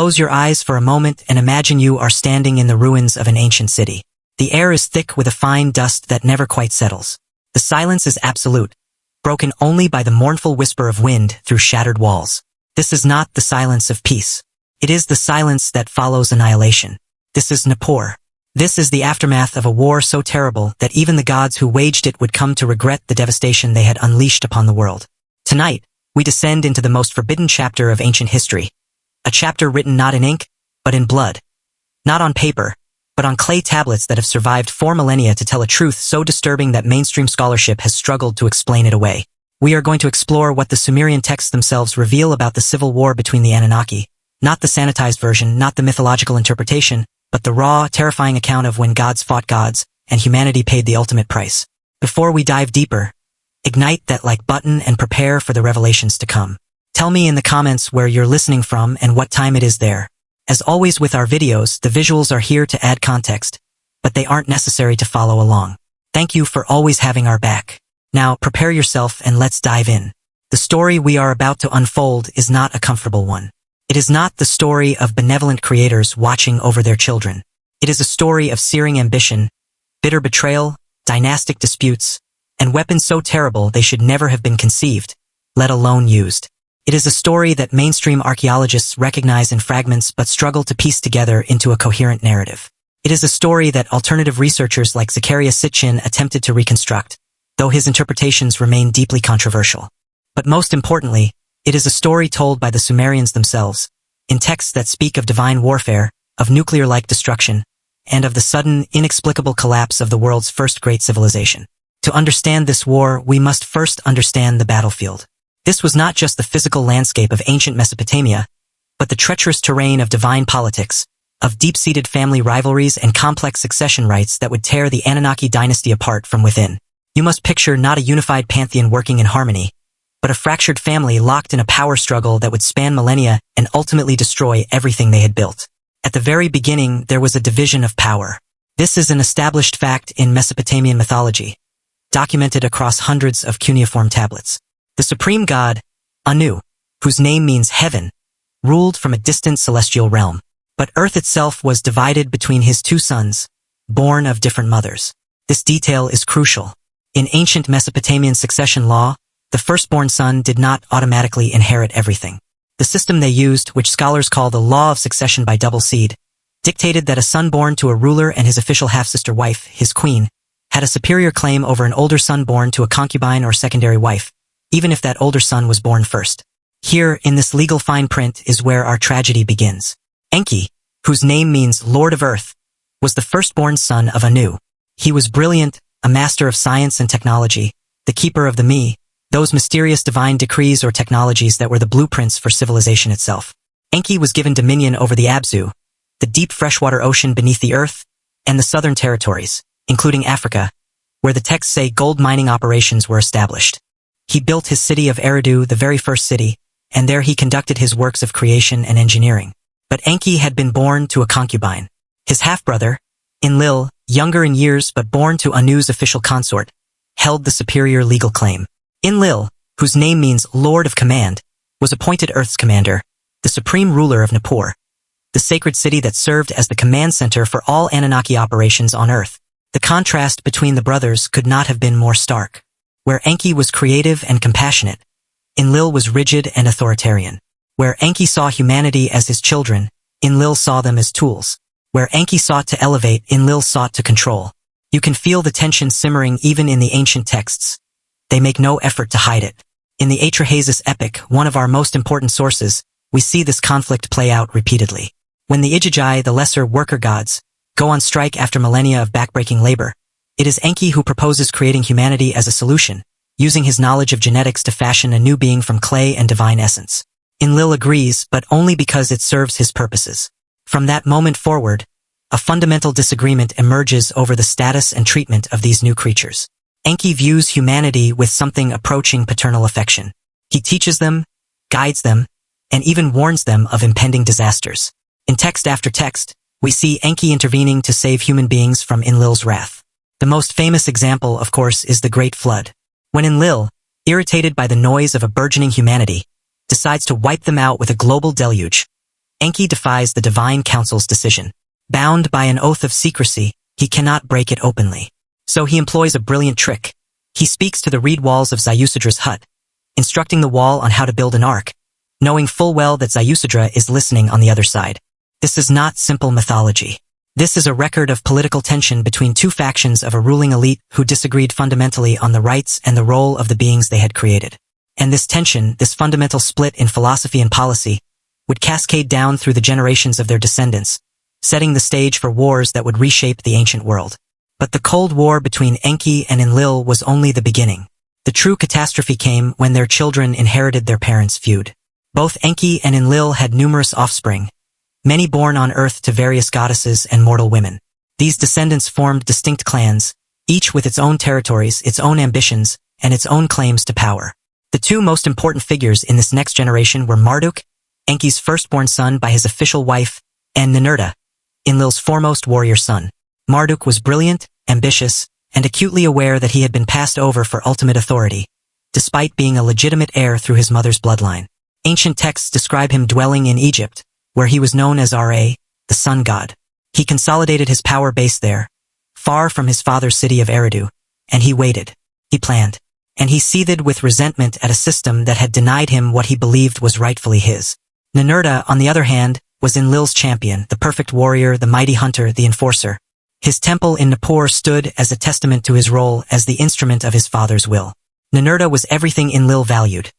Close your eyes for a moment and imagine you are standing in the ruins of an ancient city. The air is thick with a fine dust that never quite settles. The silence is absolute, broken only by the mournful whisper of wind through shattered walls. This is not the silence of peace. It is the silence that follows annihilation. This is Nippur. This is the aftermath of a war so terrible that even the gods who waged it would come to regret the devastation they had unleashed upon the world. Tonight, we descend into the most forbidden chapter of ancient history. A chapter written not in ink, but in blood. Not on paper, but on clay tablets that have survived 4 millennia to tell a truth so disturbing that mainstream scholarship has struggled to explain it away. We are going to explore what the Sumerian texts themselves reveal about the civil war between the Anunnaki. Not the sanitized version, not the mythological interpretation, but the raw, terrifying account of when gods fought gods, and humanity paid the ultimate price. Before we dive deeper, ignite that like button and prepare for the revelations to come. Tell me in the comments where you're listening from and what time it is there. As always with our videos, the visuals are here to add context, but they aren't necessary to follow along. Thank you for always having our back. Now, prepare yourself and let's dive in. The story we are about to unfold is not a comfortable one. It is not the story of benevolent creators watching over their children. It is a story of searing ambition, bitter betrayal, dynastic disputes, and weapons so terrible they should never have been conceived, let alone used. It is a story that mainstream archaeologists recognize in fragments but struggle to piece together into a coherent narrative. It is a story that alternative researchers like Zecharia Sitchin attempted to reconstruct, though his interpretations remain deeply controversial. But most importantly, it is a story told by the Sumerians themselves, in texts that speak of divine warfare, of nuclear-like destruction, and of the sudden, inexplicable collapse of the world's first great civilization. To understand this war, we must first understand the battlefield. This was not just the physical landscape of ancient Mesopotamia, but the treacherous terrain of divine politics, of deep-seated family rivalries and complex succession rights that would tear the Anunnaki dynasty apart from within. You must picture not a unified pantheon working in harmony, but a fractured family locked in a power struggle that would span millennia and ultimately destroy everything they had built. At the very beginning, there was a division of power. This is an established fact in Mesopotamian mythology, documented across hundreds of cuneiform tablets. The supreme god, Anu, whose name means heaven, ruled from a distant celestial realm. But Earth itself was divided between his 2 sons, born of different mothers. This detail is crucial. In ancient Mesopotamian succession law, the firstborn son did not automatically inherit everything. The system they used, which scholars call the law of succession by double seed, dictated that a son born to a ruler and his official half-sister wife, his queen, had a superior claim over an older son born to a concubine or secondary wife, even if that older son was born first. Here, in this legal fine print, is where our tragedy begins. Enki, whose name means Lord of Earth, was the firstborn son of Anu. He was brilliant, a master of science and technology, the keeper of the me, those mysterious divine decrees or technologies that were the blueprints for civilization itself. Enki was given dominion over the Abzu, the deep freshwater ocean beneath the earth, and the southern territories, including Africa, where the texts say gold mining operations were established. He built his city of Eridu, the very first city, and there he conducted his works of creation and engineering. But Enki had been born to a concubine. His half-brother, Enlil, younger in years but born to Anu's official consort, held the superior legal claim. Enlil, whose name means Lord of Command, was appointed Earth's commander, the supreme ruler of Nippur, the sacred city that served as the command center for all Anunnaki operations on Earth. The contrast between the brothers could not have been more stark. Where Enki was creative and compassionate, Enlil was rigid and authoritarian. Where Enki saw humanity as his children, Enlil saw them as tools. Where Enki sought to elevate, Enlil sought to control. You can feel the tension simmering even in the ancient texts. They make no effort to hide it. In the Atrahasis epic, one of our most important sources, we see this conflict play out repeatedly. When the Igigi, the lesser worker gods, go on strike after millennia of backbreaking labor, it is Enki who proposes creating humanity as a solution, using his knowledge of genetics to fashion a new being from clay and divine essence. Enlil agrees, but only because it serves his purposes. From that moment forward, a fundamental disagreement emerges over the status and treatment of these new creatures. Enki views humanity with something approaching paternal affection. He teaches them, guides them, and even warns them of impending disasters. In text after text, we see Enki intervening to save human beings from Enlil's wrath. The most famous example, of course, is the Great Flood. When Enlil, irritated by the noise of a burgeoning humanity, decides to wipe them out with a global deluge, Enki defies the divine council's decision. Bound by an oath of secrecy, he cannot break it openly. So he employs a brilliant trick. He speaks to the reed walls of Ziusadra's hut, instructing the wall on how to build an ark, knowing full well that Ziusadra is listening on the other side. This is not simple mythology. This is a record of political tension between two factions of a ruling elite who disagreed fundamentally on the rights and the role of the beings they had created. And this tension, this fundamental split in philosophy and policy, would cascade down through the generations of their descendants, setting the stage for wars that would reshape the ancient world. But the Cold War between Enki and Enlil was only the beginning. The true catastrophe came when their children inherited their parents' feud. Both Enki and Enlil had numerous offspring, many born on Earth to various goddesses and mortal women. These descendants formed distinct clans, each with its own territories, its own ambitions, and its own claims to power. The two most important figures in this next generation were Marduk, Enki's firstborn son by his official wife, and Ninurta, Enlil's foremost warrior son. Marduk was brilliant, ambitious, and acutely aware that he had been passed over for ultimate authority, despite being a legitimate heir through his mother's bloodline. Ancient texts describe him dwelling in Egypt, where he was known as Ra, the sun god. He consolidated his power base there, far from his father's city of Eridu, and he waited. He planned. And he seethed with resentment at a system that had denied him what he believed was rightfully his. Ninurta, on the other hand, was Enlil's champion, the perfect warrior, the mighty hunter, the enforcer. His temple in Nippur stood as a testament to his role as the instrument of his father's will. Ninurta was everything Enlil valued.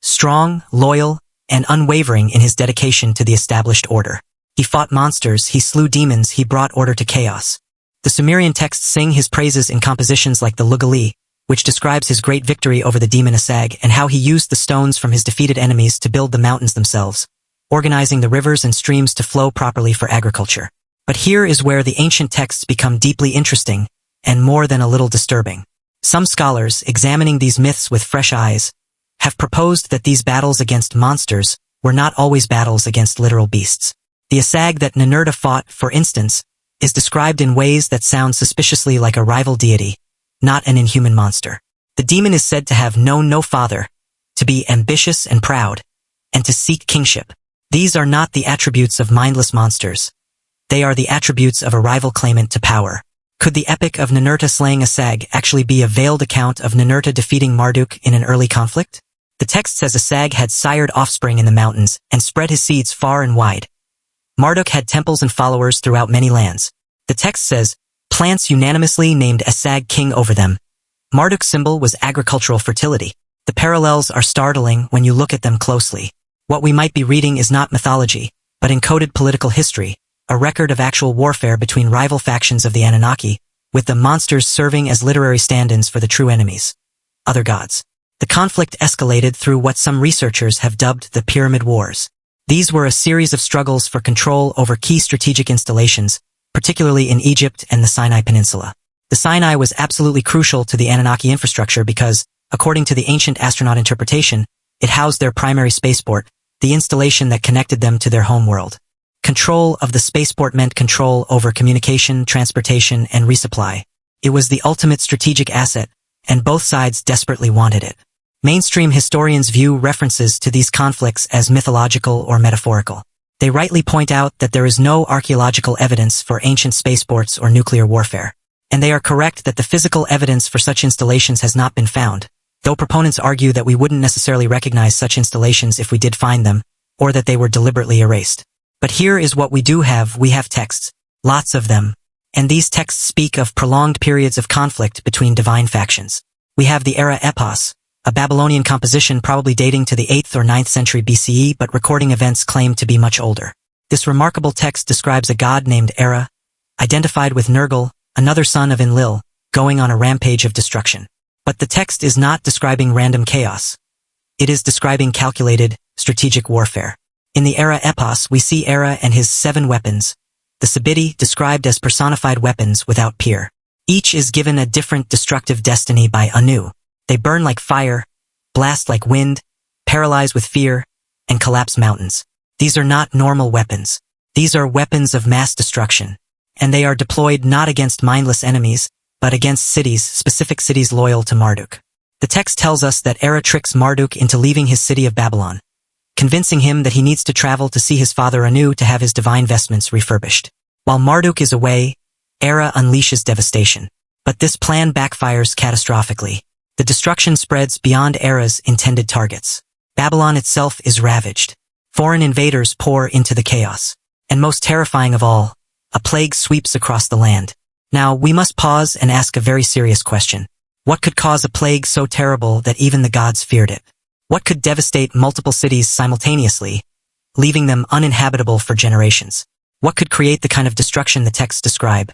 Strong, loyal, and unwavering in his dedication to the established order. He fought monsters, he slew demons, he brought order to chaos. The Sumerian texts sing his praises in compositions like the Lugali, which describes his great victory over the demon Asag and how he used the stones from his defeated enemies to build the mountains themselves, organizing the rivers and streams to flow properly for agriculture. But here is where the ancient texts become deeply interesting, and more than a little disturbing. Some scholars, examining these myths with fresh eyes, have proposed that these battles against monsters were not always battles against literal beasts. The Asag that Ninurta fought, for instance, is described in ways that sound suspiciously like a rival deity, not an inhuman monster. The demon is said to have known no father, to be ambitious and proud, and to seek kingship. These are not the attributes of mindless monsters. They are the attributes of a rival claimant to power. Could the epic of Ninurta slaying Asag actually be a veiled account of Ninurta defeating Marduk in an early conflict? The text says Asag had sired offspring in the mountains and spread his seeds far and wide. Marduk had temples and followers throughout many lands. The text says, plants unanimously named Asag king over them. Marduk's symbol was agricultural fertility. The parallels are startling when you look at them closely. What we might be reading is not mythology, but encoded political history, a record of actual warfare between rival factions of the Anunnaki, with the monsters serving as literary stand-ins for the true enemies, other gods. The conflict escalated through what some researchers have dubbed the Pyramid Wars. These were a series of struggles for control over key strategic installations, particularly in Egypt and the Sinai Peninsula. The Sinai was absolutely crucial to the Anunnaki infrastructure because, according to the ancient astronaut interpretation, it housed their primary spaceport, the installation that connected them to their home world. Control of the spaceport meant control over communication, transportation, and resupply. It was the ultimate strategic asset, and both sides desperately wanted it. Mainstream historians view references to these conflicts as mythological or metaphorical. They rightly point out that there is no archaeological evidence for ancient spaceports or nuclear warfare. And they are correct that the physical evidence for such installations has not been found, though proponents argue that we wouldn't necessarily recognize such installations if we did find them, or that they were deliberately erased. But here is what we do have. We have texts, lots of them, and these texts speak of prolonged periods of conflict between divine factions. We have the Era Epos, a Babylonian composition probably dating to the 8th or 9th century BCE but recording events claimed to be much older. This remarkable text describes a god named Era, identified with Nergal, another son of Enlil, going on a rampage of destruction. But the text is not describing random chaos. It is describing calculated, strategic warfare. In the Era Epos, we see Era and his 7 weapons, the Sabiti, described as personified weapons without peer. Each is given a different destructive destiny by Anu. They burn like fire, blast like wind, paralyze with fear, and collapse mountains. These are not normal weapons. These are weapons of mass destruction, and they are deployed not against mindless enemies, but against cities, specific cities loyal to Marduk. The text tells us that Era tricks Marduk into leaving his city of Babylon, convincing him that he needs to travel to see his father Anu to have his divine vestments refurbished. While Marduk is away, Era unleashes devastation. But this plan backfires catastrophically. The destruction spreads beyond Era's intended targets. Babylon itself is ravaged. Foreign invaders pour into the chaos. And most terrifying of all, a plague sweeps across the land. Now, we must pause and ask a very serious question. What could cause a plague so terrible that even the gods feared it? What could devastate multiple cities simultaneously, leaving them uninhabitable for generations? What could create the kind of destruction the texts describe?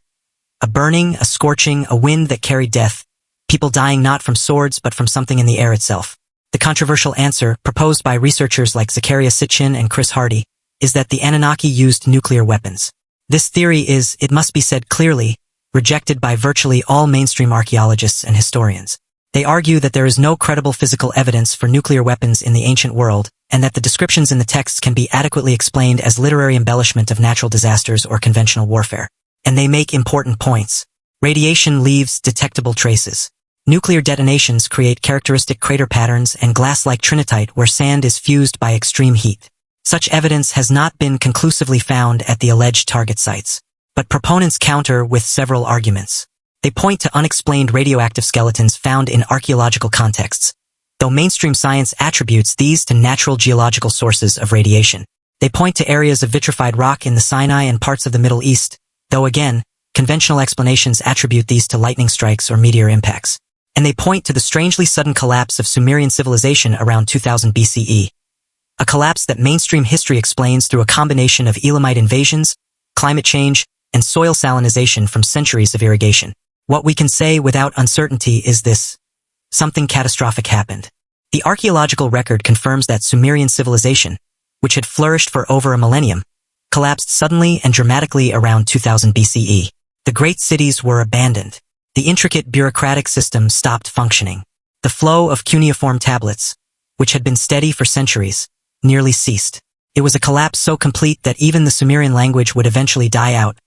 A burning, a scorching, a wind that carried death, people dying not from swords but from something in the air itself. The controversial answer, proposed by researchers like Zachariah Sitchin and Chris Hardy, is that the Anunnaki used nuclear weapons. This theory is, it must be said clearly, rejected by virtually all mainstream archaeologists and historians. They argue that there is no credible physical evidence for nuclear weapons in the ancient world, and that the descriptions in the texts can be adequately explained as literary embellishment of natural disasters or conventional warfare. And they make important points. Radiation leaves detectable traces. Nuclear detonations create characteristic crater patterns and glass-like trinitite where sand is fused by extreme heat. Such evidence has not been conclusively found at the alleged target sites. But proponents counter with several arguments. They point to unexplained radioactive skeletons found in archaeological contexts, though mainstream science attributes these to natural geological sources of radiation. They point to areas of vitrified rock in the Sinai and parts of the Middle East, though again, conventional explanations attribute these to lightning strikes or meteor impacts. And they point to the strangely sudden collapse of Sumerian civilization around 2000 BCE. A collapse that mainstream history explains through a combination of Elamite invasions, climate change, and soil salinization from centuries of irrigation. What we can say without uncertainty is this: something catastrophic happened. The archaeological record confirms that Sumerian civilization, which had flourished for over a millennium, collapsed suddenly and dramatically around 2000 BCE. The great cities were abandoned. The intricate bureaucratic system stopped functioning. The flow of cuneiform tablets, which had been steady for centuries, nearly ceased. It was a collapse so complete that even the Sumerian language would eventually die out,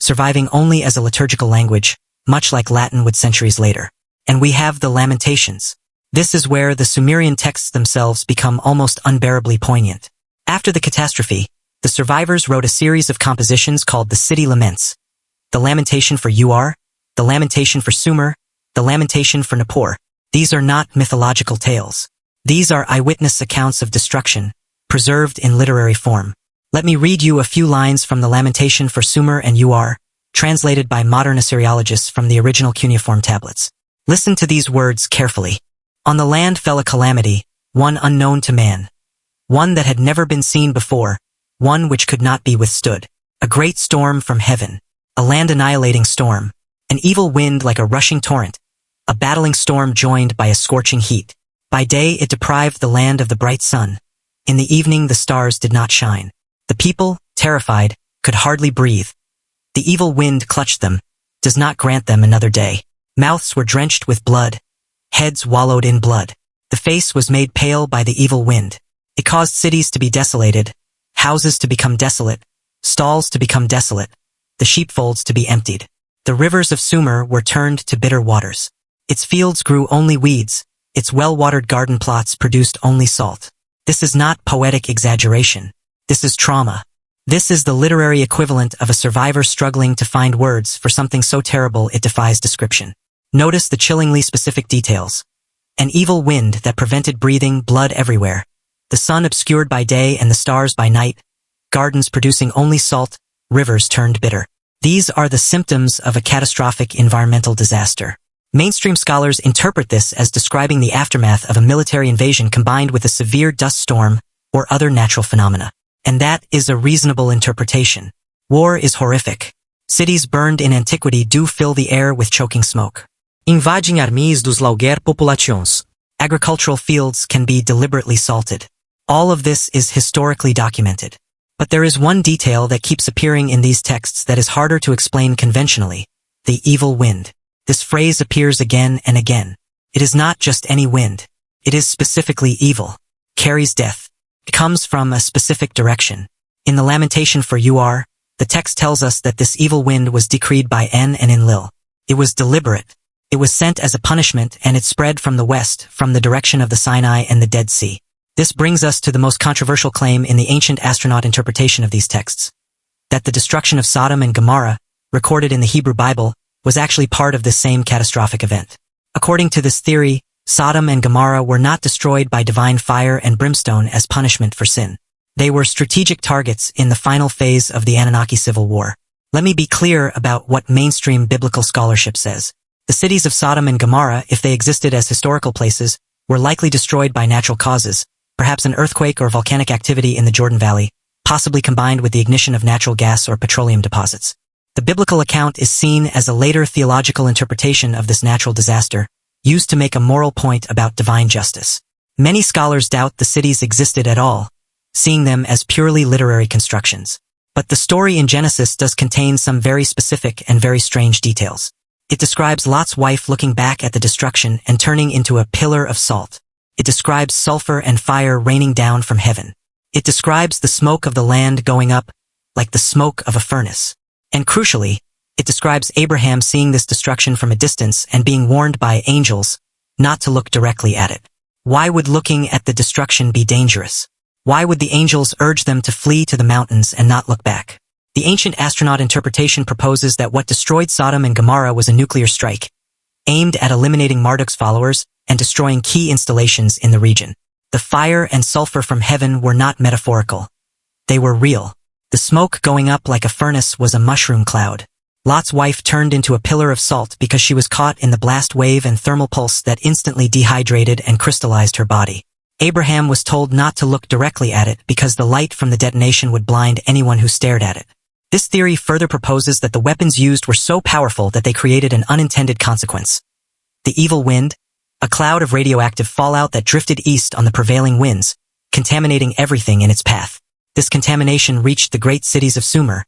surviving only as a liturgical language, much like Latin would centuries later. And we have the Lamentations. This is where the Sumerian texts themselves become almost unbearably poignant. After the catastrophe, the survivors wrote a series of compositions called the City Laments. The Lamentation for Uar, the Lamentation for Sumer, the Lamentation for Nippur. These are not mythological tales. These are eyewitness accounts of destruction, preserved in literary form. Let me read you a few lines from the Lamentation for Sumer and Uar, translated by modern Assyriologists from the original cuneiform tablets. Listen to these words carefully. On the land fell a calamity, one unknown to man. One that had never been seen before, one which could not be withstood. A great storm from heaven, a land-annihilating storm, an evil wind like a rushing torrent, a battling storm joined by a scorching heat. By day it deprived the land of the bright sun. In the evening the stars did not shine. The people, terrified, could hardly breathe. The evil wind clutched them, does not grant them another day. Mouths were drenched with blood. Heads wallowed in blood. The face was made pale by the evil wind. It caused cities to be desolated, houses to become desolate, stalls to become desolate, the sheepfolds to be emptied. The rivers of Sumer were turned to bitter waters. Its fields grew only weeds, its well-watered garden plots produced only salt. This is not poetic exaggeration. This is trauma. This is the literary equivalent of a survivor struggling to find words for something so terrible it defies description. Notice the chillingly specific details. An evil wind that prevented breathing, blood everywhere. The sun obscured by day and the stars by night. Gardens producing only salt, rivers turned bitter. These are the symptoms of a catastrophic environmental disaster. Mainstream scholars interpret this as describing the aftermath of a military invasion combined with a severe dust storm or other natural phenomena. And that is a reasonable interpretation. War is horrific. Cities burned in antiquity do fill the air with choking smoke. Invadem armies dos lauger populations. Agricultural fields can be deliberately salted. All of this is historically documented. But there is one detail that keeps appearing in these texts that is harder to explain conventionally: the evil wind. This phrase appears again and again. It is not just any wind. It is specifically evil. Carries death. It comes from a specific direction. In the Lamentation for Uar, the text tells us that this evil wind was decreed by En and Enlil. It was deliberate. It was sent as a punishment and it spread from the west, from the direction of the Sinai and the Dead Sea. This brings us to the most controversial claim in the ancient astronaut interpretation of these texts, that the destruction of Sodom and Gomorrah, recorded in the Hebrew Bible, was actually part of this same catastrophic event. According to this theory, Sodom and Gomorrah were not destroyed by divine fire and brimstone as punishment for sin. They were strategic targets in the final phase of the Anunnaki Civil War. Let me be clear about what mainstream biblical scholarship says. The cities of Sodom and Gomorrah, if they existed as historical places, were likely destroyed by natural causes, perhaps an earthquake or volcanic activity in the Jordan Valley, possibly combined with the ignition of natural gas or petroleum deposits. The biblical account is seen as a later theological interpretation of this natural disaster, used to make a moral point about divine justice. Many scholars doubt the cities existed at all, seeing them as purely literary constructions. But the story in Genesis does contain some very specific and very strange details. It describes Lot's wife looking back at the destruction and turning into a pillar of salt. It describes sulfur and fire raining down from heaven. It describes the smoke of the land going up like the smoke of a furnace. And crucially, it describes Abraham seeing this destruction from a distance and being warned by angels not to look directly at it. Why would looking at the destruction be dangerous? Why would the angels urge them to flee to the mountains and not look back? The ancient astronaut interpretation proposes that what destroyed Sodom and Gomorrah was a nuclear strike, aimed at eliminating Marduk's followers and destroying key installations in the region. The fire and sulfur from heaven were not metaphorical. They were real. The smoke going up like a furnace was a mushroom cloud. Lot's wife turned into a pillar of salt because she was caught in the blast wave and thermal pulse that instantly dehydrated and crystallized her body. Abraham was told not to look directly at it because the light from the detonation would blind anyone who stared at it. This theory further proposes that the weapons used were so powerful that they created an unintended consequence. The evil wind, a cloud of radioactive fallout that drifted east on the prevailing winds, contaminating everything in its path. This contamination reached the great cities of Sumer,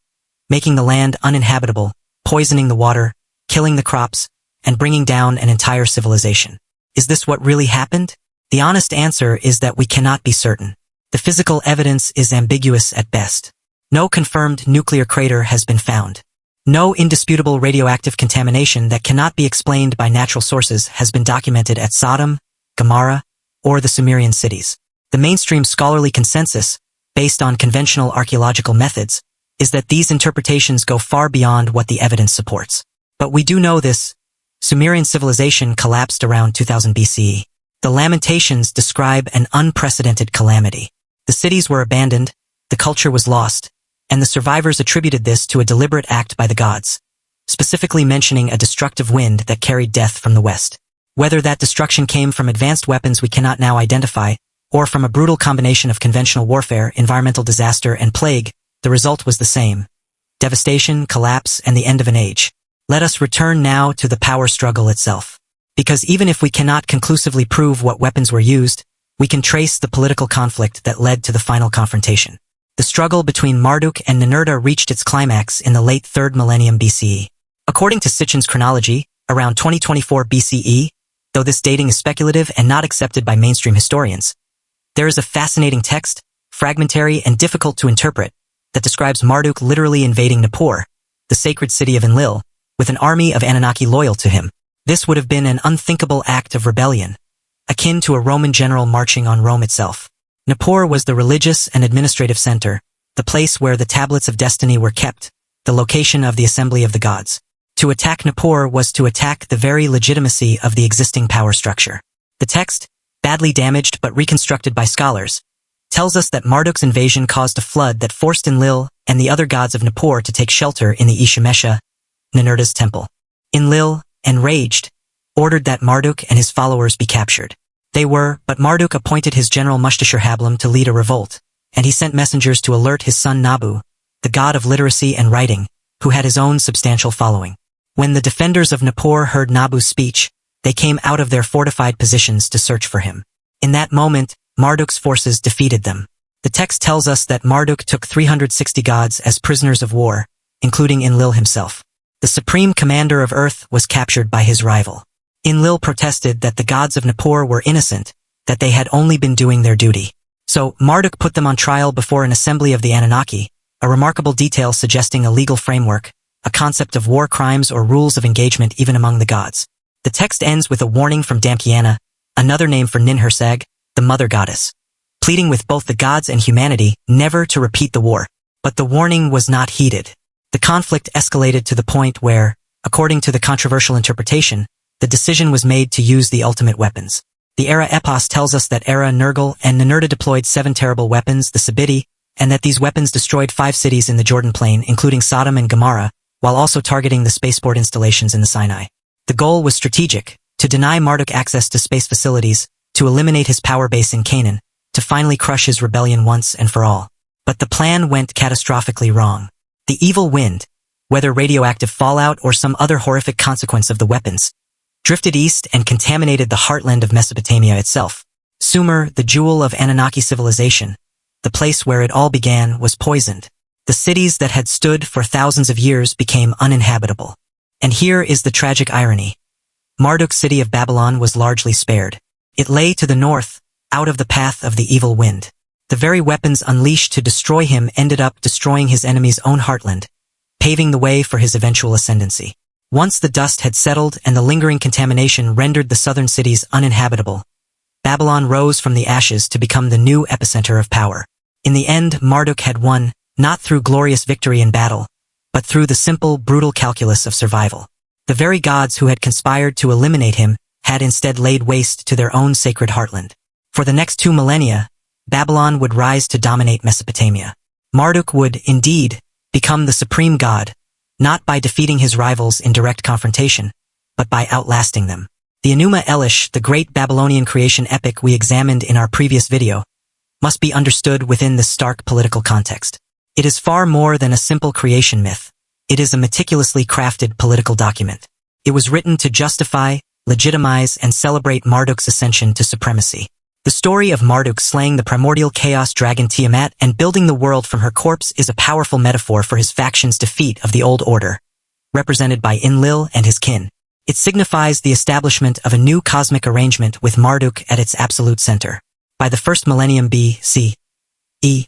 making the land uninhabitable, poisoning the water, killing the crops, and bringing down an entire civilization. Is this what really happened? The honest answer is that we cannot be certain. The physical evidence is ambiguous at best. No confirmed nuclear crater has been found. No indisputable radioactive contamination that cannot be explained by natural sources has been documented at Sodom, Gomorrah, or the Sumerian cities. The mainstream scholarly consensus, based on conventional archaeological methods, is that these interpretations go far beyond what the evidence supports. But we do know this. Sumerian civilization collapsed around 2000 BCE. The Lamentations describe an unprecedented calamity. The cities were abandoned, the culture was lost, and the survivors attributed this to a deliberate act by the gods, specifically mentioning a destructive wind that carried death from the west. Whether that destruction came from advanced weapons we cannot now identify, or from a brutal combination of conventional warfare, environmental disaster, and plague, the result was the same: devastation, collapse, and the end of an age. Let us return now to the power struggle itself. Because even if we cannot conclusively prove what weapons were used, we can trace the political conflict that led to the final confrontation. The struggle between Marduk and Ninurta reached its climax in the late 3rd millennium BCE. According to Sitchin's chronology, around 2024 BCE, though this dating is speculative and not accepted by mainstream historians, there is a fascinating text, fragmentary and difficult to interpret, that describes Marduk literally invading Nippur, the sacred city of Enlil, with an army of Anunnaki loyal to him. This would have been an unthinkable act of rebellion, akin to a Roman general marching on Rome itself. Nippur was the religious and administrative center, the place where the tablets of destiny were kept, the location of the assembly of the gods. To attack Nippur was to attack the very legitimacy of the existing power structure. The text, badly damaged but reconstructed by scholars, tells us that Marduk's invasion caused a flood that forced Enlil and the other gods of Nippur to take shelter in the Ishimesha, Ninurta's temple. Enlil, enraged, ordered that Marduk and his followers be captured. But Marduk appointed his general Muhtashir-Hablam to lead a revolt, and he sent messengers to alert his son Nabu, the god of literacy and writing, who had his own substantial following. When the defenders of Nippur heard Nabu's speech, they came out of their fortified positions to search for him. In that moment, Marduk's forces defeated them. The text tells us that Marduk took 360 gods as prisoners of war, including Enlil himself. The supreme commander of Earth was captured by his rival. Enlil protested that the gods of Nippur were innocent, that they had only been doing their duty. So Marduk put them on trial before an assembly of the Anunnaki, a remarkable detail suggesting a legal framework, a concept of war crimes or rules of engagement even among the gods. The text ends with a warning from Damkiana, another name for Ninhursag, the mother goddess. pleading with both the gods and humanity never to repeat the war. But the warning was not heeded. The conflict escalated to the point where, according to the controversial interpretation, the decision was made to use the ultimate weapons. The Era epos tells us that Era, Nergal, and Ninurta deployed 7 terrible weapons, the Sabiti, and that these weapons destroyed 5 cities in the Jordan Plain, including Sodom and Gomorrah, while also targeting the spaceport installations in the Sinai. The goal was strategic, to deny Marduk access to space facilities, to eliminate his power base in Canaan, to finally crush his rebellion once and for all. But the plan went catastrophically wrong. The evil wind, whether radioactive fallout or some other horrific consequence of the weapons, drifted east and contaminated the heartland of Mesopotamia itself. Sumer, the jewel of Anunnaki civilization, the place where it all began, was poisoned. The cities that had stood for thousands of years became uninhabitable. And here is the tragic irony. Marduk's city of Babylon was largely spared. It lay to the north, out of the path of the evil wind. The very weapons unleashed to destroy him ended up destroying his enemy's own heartland, paving the way for his eventual ascendancy. Once the dust had settled and the lingering contamination rendered the southern cities uninhabitable, Babylon rose from the ashes to become the new epicenter of power. In the end, Marduk had won, not through glorious victory in battle, but through the simple, brutal calculus of survival. The very gods who had conspired to eliminate him had instead laid waste to their own sacred heartland. For the next 2 millennia, Babylon would rise to dominate Mesopotamia. Marduk would, indeed, become the supreme god, not by defeating his rivals in direct confrontation, but by outlasting them. The Enuma Elish, the great Babylonian creation epic we examined in our previous video, must be understood within this stark political context. It is far more than a simple creation myth. It is a meticulously crafted political document. It was written to justify, legitimize, and celebrate Marduk's ascension to supremacy. The story of Marduk slaying the primordial chaos dragon Tiamat and building the world from her corpse is a powerful metaphor for his faction's defeat of the old order, represented by Enlil and his kin. It signifies the establishment of a new cosmic arrangement with Marduk at its absolute center. By the first millennium B.C.E.,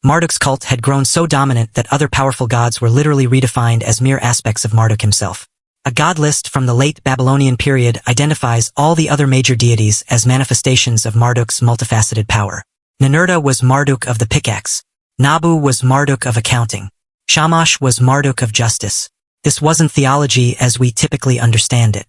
Marduk's cult had grown so dominant that other powerful gods were literally redefined as mere aspects of Marduk himself. A god list from the late Babylonian period identifies all the other major deities as manifestations of Marduk's multifaceted power. Ninurta was Marduk of the pickaxe. Nabu was Marduk of accounting. Shamash was Marduk of justice. This wasn't theology as we typically understand it.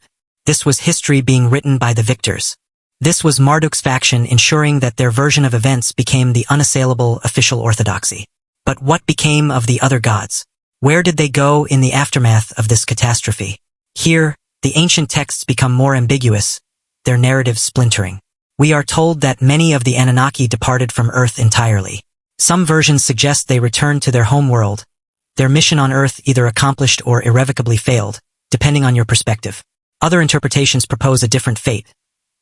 This was history being written by the victors. This was Marduk's faction ensuring that their version of events became the unassailable official orthodoxy. But what became of the other gods? Where did they go in the aftermath of this catastrophe? Here, the ancient texts become more ambiguous, their narratives splintering. We are told that many of the Anunnaki departed from Earth entirely. Some versions suggest they returned to their home world. Their mission on Earth either accomplished or irrevocably failed, depending on your perspective. Other interpretations propose a different fate,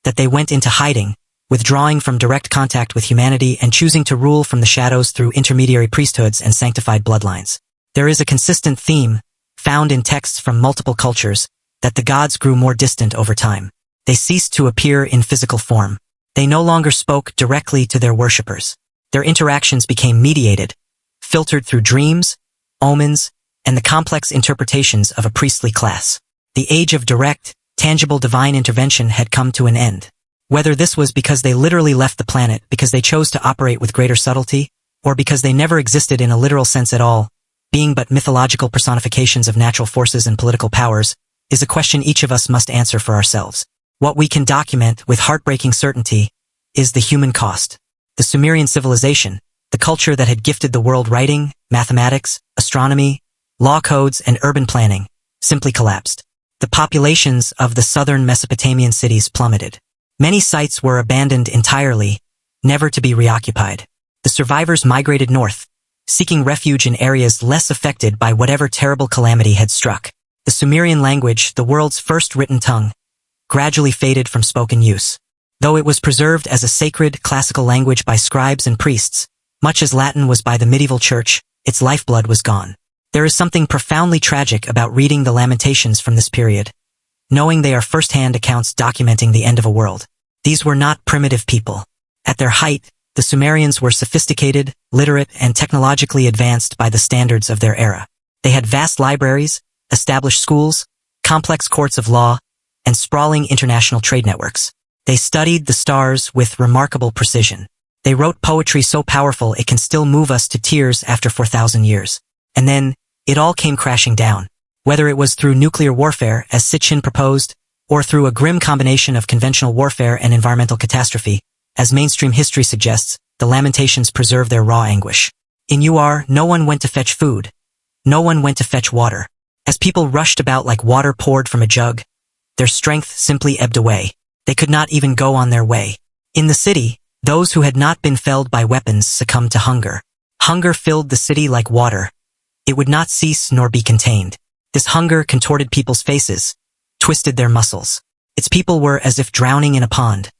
that they went into hiding, withdrawing from direct contact with humanity and choosing to rule from the shadows through intermediary priesthoods and sanctified bloodlines. There is a consistent theme, found in texts from multiple cultures, that the gods grew more distant over time. They ceased to appear in physical form. They no longer spoke directly to their worshippers. Their interactions became mediated, filtered through dreams, omens, and the complex interpretations of a priestly class. The age of direct, tangible divine intervention had come to an end. Whether this was because they literally left the planet because they chose to operate with greater subtlety, or because they never existed in a literal sense at all, being but mythological personifications of natural forces and political powers, is a question each of us must answer for ourselves. What we can document with heartbreaking certainty is the human cost. The Sumerian civilization, the culture that had gifted the world writing, mathematics, astronomy, law codes, and urban planning, simply collapsed. The populations of the southern Mesopotamian cities plummeted. Many sites were abandoned entirely, never to be reoccupied. The survivors migrated north, seeking refuge in areas less affected by whatever terrible calamity had struck. The Sumerian language, the world's first written tongue, gradually faded from spoken use. Though it was preserved as a sacred, classical language by scribes and priests, much as Latin was by the medieval church, its lifeblood was gone. There is something profoundly tragic about reading the Lamentations from this period, knowing they are first-hand accounts documenting the end of a world. These were not primitive people. At their height, the Sumerians were sophisticated, literate, and technologically advanced by the standards of their era. They had vast libraries, established schools, complex courts of law, and sprawling international trade networks. They studied the stars with remarkable precision. They wrote poetry so powerful it can still move us to tears after 4,000 years. And then, it all came crashing down. Whether it was through nuclear warfare, as Sitchin proposed, or through a grim combination of conventional warfare and environmental catastrophe, as mainstream history suggests, the Lamentations preserve their raw anguish. In UR, no one went to fetch food. No one went to fetch water. As people rushed about like water poured from a jug, their strength simply ebbed away. They could not even go on their way. In the city, those who had not been felled by weapons succumbed to hunger. Hunger filled the city like water. It would not cease nor be contained. This hunger contorted people's faces, twisted their muscles. Its people were as if drowning in a pond.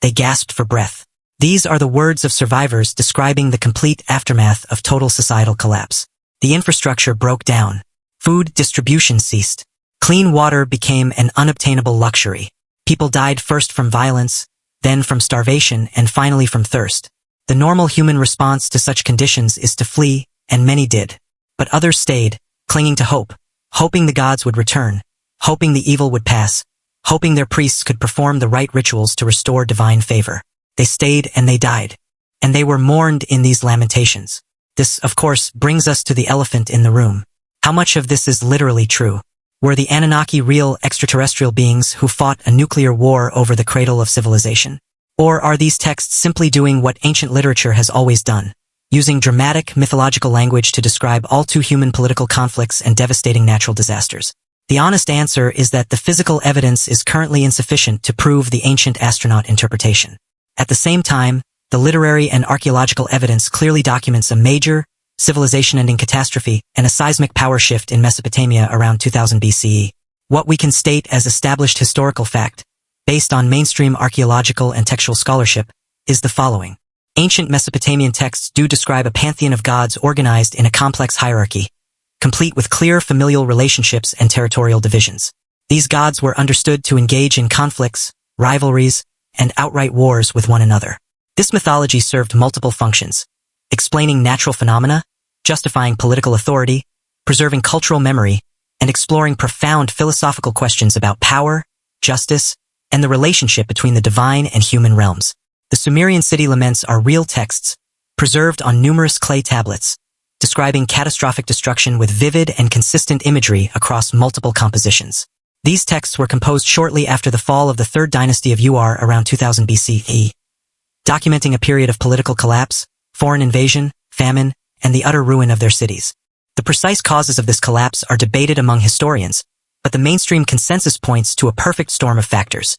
They gasped for breath. These are the words of survivors describing the complete aftermath of total societal collapse. The infrastructure broke down. Food distribution ceased. Clean water became an unobtainable luxury. People died first from violence, then from starvation, and finally from thirst. The normal human response to such conditions is to flee, and many did. But others stayed, clinging to hope, hoping the gods would return, hoping the evil would pass, hoping their priests could perform the right rituals to restore divine favor. They stayed and they died. And they were mourned in these lamentations. This, of course, brings us to the elephant in the room. How much of this is literally true? Were the Anunnaki real extraterrestrial beings who fought a nuclear war over the cradle of civilization? Or are these texts simply doing what ancient literature has always done, using dramatic, mythological language to describe all too human political conflicts and devastating natural disasters? The honest answer is that the physical evidence is currently insufficient to prove the ancient astronaut interpretation. At the same time, the literary and archaeological evidence clearly documents a major, civilization-ending catastrophe and a seismic power shift in Mesopotamia around 2000 BCE. What we can state as established historical fact, based on mainstream archaeological and textual scholarship, is the following. Ancient Mesopotamian texts do describe a pantheon of gods organized in a complex hierarchy, complete with clear familial relationships and territorial divisions. These gods were understood to engage in conflicts, rivalries, and outright wars with one another. This mythology served multiple functions: explaining natural phenomena, justifying political authority, preserving cultural memory, and exploring profound philosophical questions about power, justice, and the relationship between the divine and human realms. The Sumerian city laments are real texts, preserved on numerous clay tablets, describing catastrophic destruction with vivid and consistent imagery across multiple compositions. These texts were composed shortly after the fall of the third dynasty of UR around 2000 BCE, documenting a period of political collapse, foreign invasion, famine, and the utter ruin of their cities. The precise causes of this collapse are debated among historians, but the mainstream consensus points to a perfect storm of factors: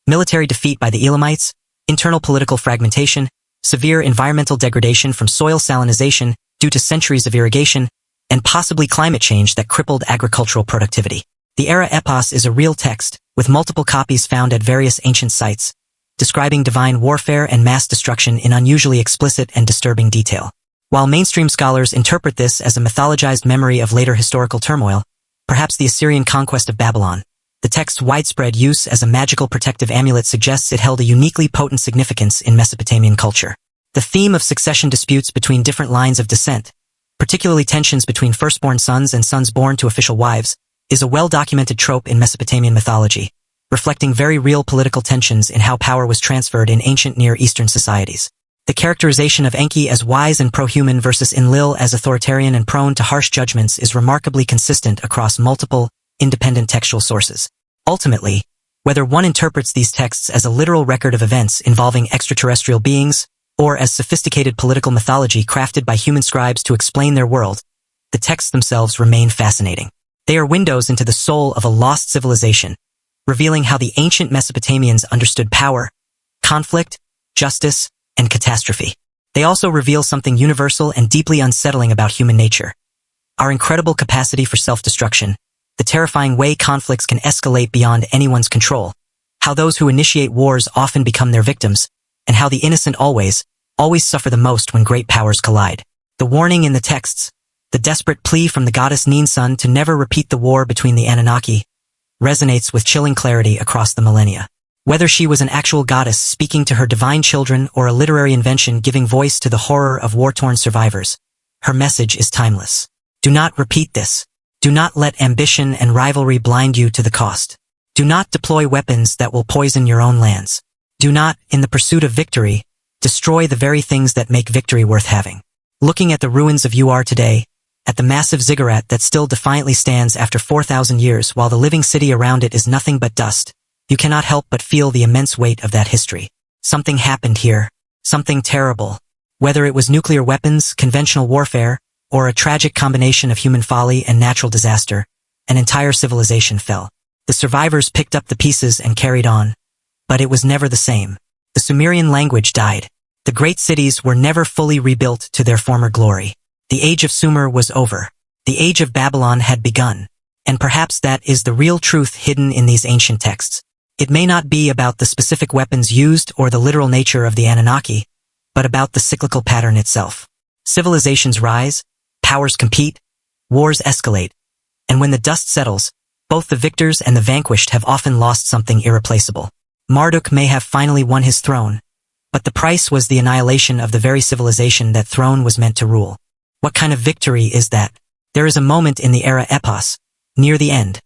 military defeat by the Elamites, internal political fragmentation, severe environmental degradation from soil salinization due to centuries of irrigation, and possibly climate change that crippled agricultural productivity. The Era Epos is a real text, with multiple copies found at various ancient sites, describing divine warfare and mass destruction in unusually explicit and disturbing detail. While mainstream scholars interpret this as a mythologized memory of later historical turmoil, perhaps the Assyrian conquest of Babylon, the text's widespread use as a magical protective amulet suggests it held a uniquely potent significance in Mesopotamian culture. The theme of succession disputes between different lines of descent, particularly tensions between firstborn sons and sons born to official wives, is a well-documented trope in Mesopotamian mythology, reflecting very real political tensions in how power was transferred in ancient Near Eastern societies. The characterization of Enki as wise and pro-human versus Enlil as authoritarian and prone to harsh judgments is remarkably consistent across multiple, independent textual sources. Ultimately, whether one interprets these texts as a literal record of events involving extraterrestrial beings, or as sophisticated political mythology crafted by human scribes to explain their world, the texts themselves remain fascinating. They are windows into the soul of a lost civilization, revealing how the ancient Mesopotamians understood power, conflict, justice, and catastrophe. They also reveal something universal and deeply unsettling about human nature: our incredible capacity for self-destruction, the terrifying way conflicts can escalate beyond anyone's control, how those who initiate wars often become their victims, and how the innocent always suffer the most when great powers collide. The warning in the texts, the desperate plea from the goddess Ninsun to never repeat the war between the Anunnaki, resonates with chilling clarity across the millennia. Whether she was an actual goddess speaking to her divine children or a literary invention giving voice to the horror of war-torn survivors, her message is timeless. Do not repeat this. Do not let ambition and rivalry blind you to the cost. Do not deploy weapons that will poison your own lands. Do not, in the pursuit of victory, destroy the very things that make victory worth having. Looking at the ruins of UR today, at the massive ziggurat that still defiantly stands after 4,000 years while the living city around it is nothing but dust, you cannot help but feel the immense weight of that history. Something happened here. Something terrible. Whether it was nuclear weapons, conventional warfare, or a tragic combination of human folly and natural disaster, an entire civilization fell. The survivors picked up the pieces and carried on. But it was never the same. The Sumerian language died. The great cities were never fully rebuilt to their former glory. The age of Sumer was over. The age of Babylon had begun. And perhaps that is the real truth hidden in these ancient texts. It may not be about the specific weapons used or the literal nature of the Anunnaki, but about the cyclical pattern itself. Civilizations rise, powers compete, wars escalate, and when the dust settles, both the victors and the vanquished have often lost something irreplaceable. Marduk may have finally won his throne, but the price was the annihilation of the very civilization that throne was meant to rule. What kind of victory is that? There is a moment in the Era epos, near the end,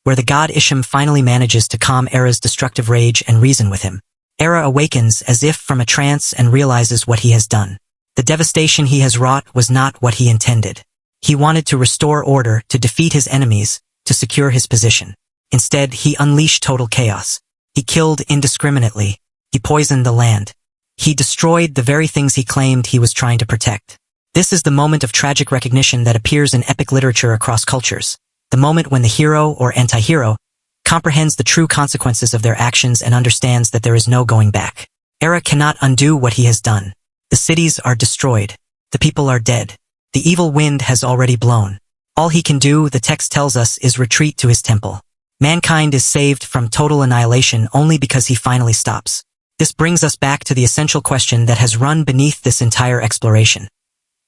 where the god Isham finally manages to calm Era's destructive rage and reason with him. Era awakens as if from a trance and realizes what he has done. The devastation he has wrought was not what he intended. He wanted to restore order, to defeat his enemies, to secure his position. Instead, he unleashed total chaos. He killed indiscriminately. He poisoned the land. He destroyed the very things he claimed he was trying to protect. This is the moment of tragic recognition that appears in epic literature across cultures. The moment when the hero or anti-hero comprehends the true consequences of their actions and understands that there is no going back. Era cannot undo what he has done. The cities are destroyed. The people are dead. The evil wind has already blown. All he can do, the text tells us, is retreat to his temple. Mankind is saved from total annihilation only because he finally stops. This brings us back to the essential question that has run beneath this entire exploration.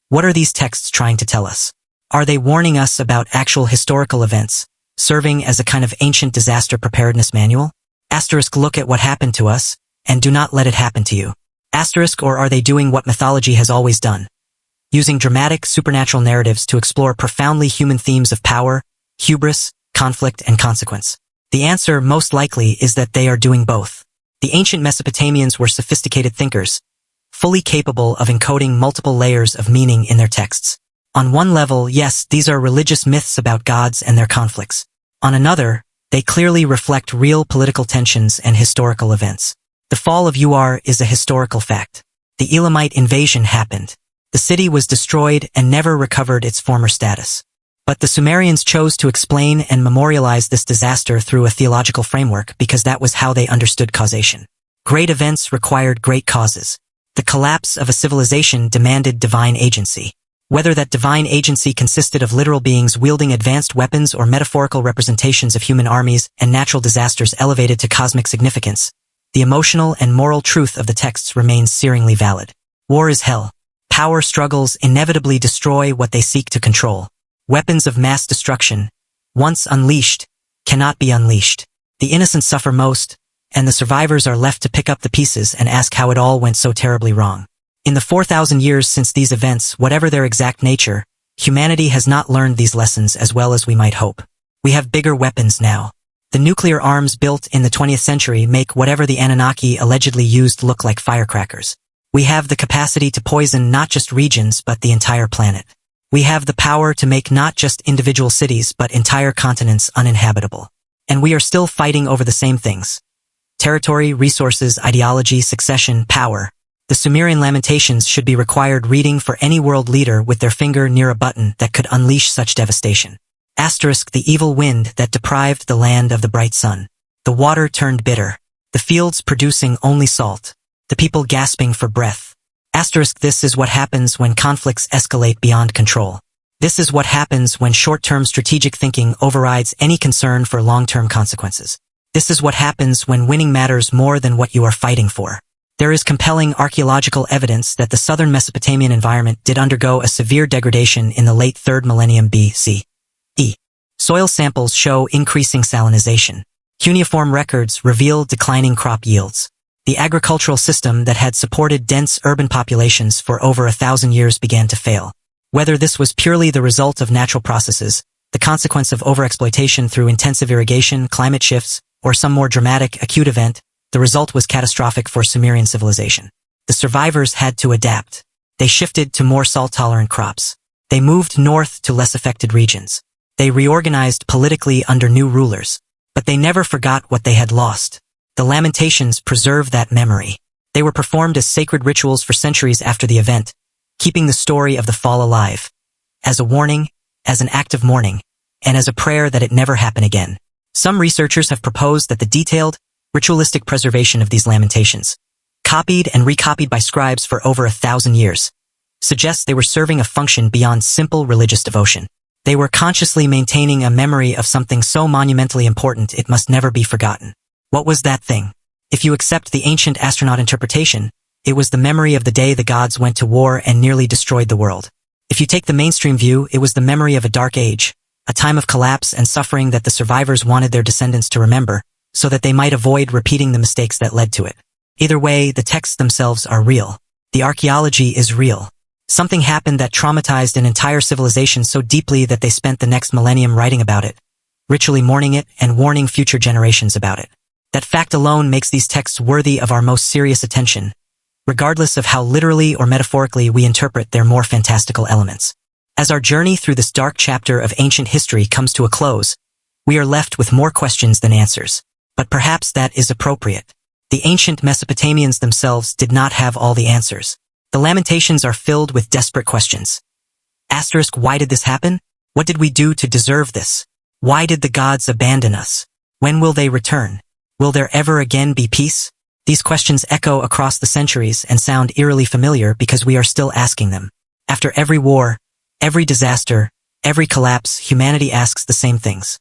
What are these texts trying to tell us? Are they warning us about actual historical events, serving as a kind of ancient disaster preparedness manual? Asterisk, look at what happened to us, and do not let it happen to you. Asterisk, or are they doing what mythology has always done? Using dramatic, supernatural narratives to explore profoundly human themes of power, hubris, conflict, and consequence. The answer, most likely, is that they are doing both. The ancient Mesopotamians were sophisticated thinkers, fully capable of encoding multiple layers of meaning in their texts. On one level, yes, these are religious myths about gods and their conflicts. On another, they clearly reflect real political tensions and historical events. The fall of Ur is a historical fact. The Elamite invasion happened. The city was destroyed and never recovered its former status. But the Sumerians chose to explain and memorialize this disaster through a theological framework because that was how they understood causation. Great events required great causes. The collapse of a civilization demanded divine agency. Whether that divine agency consisted of literal beings wielding advanced weapons or metaphorical representations of human armies and natural disasters elevated to cosmic significance, the emotional and moral truth of the texts remains searingly valid. War is hell. Power struggles inevitably destroy what they seek to control. Weapons of mass destruction, once unleashed, cannot be unleashed. The innocent suffer most, and the survivors are left to pick up the pieces and ask how it all went so terribly wrong. In the 4,000 years since these events, whatever their exact nature, humanity has not learned these lessons as well as we might hope. We have bigger weapons now. The nuclear arms built in the 20th century make whatever the Anunnaki allegedly used look like firecrackers. We have the capacity to poison not just regions but the entire planet. We have the power to make not just individual cities but entire continents uninhabitable. And we are still fighting over the same things. Territory, resources, ideology, succession, power. The Sumerian Lamentations should be required reading for any world leader with their finger near a button that could unleash such devastation. Asterisk, the evil wind that deprived the land of the bright sun. The water turned bitter. The fields producing only salt. The people gasping for breath. Asterisk, this is what happens when conflicts escalate beyond control. This is what happens when short-term strategic thinking overrides any concern for long-term consequences. This is what happens when winning matters more than what you are fighting for. There is compelling archaeological evidence that the southern Mesopotamian environment did undergo a severe degradation in the late 3rd millennium BCE. Soil samples show increasing salinization. Cuneiform records reveal declining crop yields. The agricultural system that had supported dense urban populations for over 1,000 years began to fail. Whether this was purely the result of natural processes, the consequence of overexploitation through intensive irrigation, climate shifts, or some more dramatic, acute event, the result was catastrophic for Sumerian civilization. the survivors had to adapt. They shifted to more salt-tolerant crops. They moved north to less affected regions. They reorganized politically under new rulers. But they never forgot what they had lost. The Lamentations preserve that memory. They were performed as sacred rituals for centuries after the event, keeping the story of the fall alive. As a warning, as an act of mourning, and as a prayer that it never happen again. Some researchers have proposed that the detailed, ritualistic preservation of these lamentations, copied and recopied by scribes for over 1,000 years, suggests they were serving a function beyond simple religious devotion. They were consciously maintaining a memory of something so monumentally important it must never be forgotten. What was that thing? If you accept the ancient astronaut interpretation, it was the memory of the day the gods went to war and nearly destroyed the world. If you take the mainstream view, it was the memory of a dark age, a time of collapse and suffering that the survivors wanted their descendants to remember, so that they might avoid repeating the mistakes that led to it. Either way, the texts themselves are real. The archaeology is real. Something happened that traumatized an entire civilization so deeply that they spent the next millennium writing about it, ritually mourning it and warning future generations about it. That fact alone makes these texts worthy of our most serious attention, regardless of how literally or metaphorically we interpret their more fantastical elements. As our journey through this dark chapter of ancient history comes to a close, we are left with more questions than answers. But perhaps that is appropriate. The ancient Mesopotamians themselves did not have all the answers. The Lamentations are filled with desperate questions. Asterisk, why did this happen? What did we do to deserve this? Why did the gods abandon us? When will they return? Will there ever again be peace? These questions echo across the centuries and sound eerily familiar because we are still asking them. After every war, every disaster, every collapse, humanity asks the same things.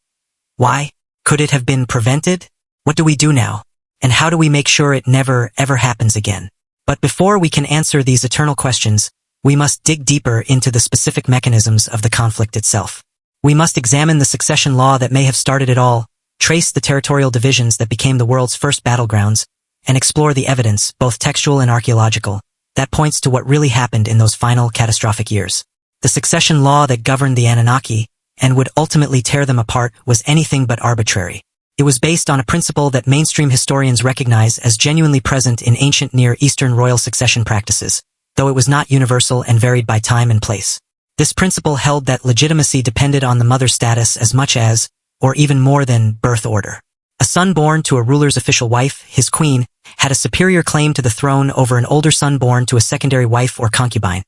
Why? Could it have been prevented? What do we do now? And how do we make sure it never, ever happens again? But before we can answer these eternal questions, we must dig deeper into the specific mechanisms of the conflict itself. We must examine the succession law that may have started it all, trace the territorial divisions that became the world's first battlegrounds, and explore the evidence, both textual and archaeological, that points to what really happened in those final catastrophic years. The succession law that governed the Anunnaki, and would ultimately tear them apart, was anything but arbitrary. It was based on a principle that mainstream historians recognize as genuinely present in ancient Near Eastern royal succession practices, though it was not universal and varied by time and place. This principle held that legitimacy depended on the mother's status as much as, or even more than, birth order. A son born to a ruler's official wife, his queen, had a superior claim to the throne over an older son born to a secondary wife or concubine,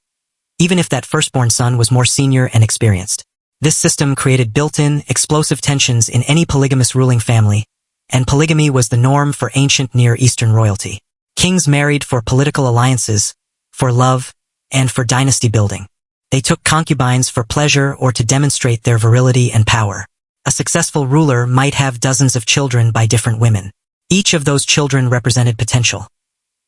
even if that firstborn son was more senior and experienced. This system created built-in, explosive tensions in any polygamous ruling family, and polygamy was the norm for ancient Near Eastern royalty. Kings married for political alliances, for love, and for dynasty building. They took concubines for pleasure or to demonstrate their virility and power. A successful ruler might have dozens of children by different women. Each of those children represented potential.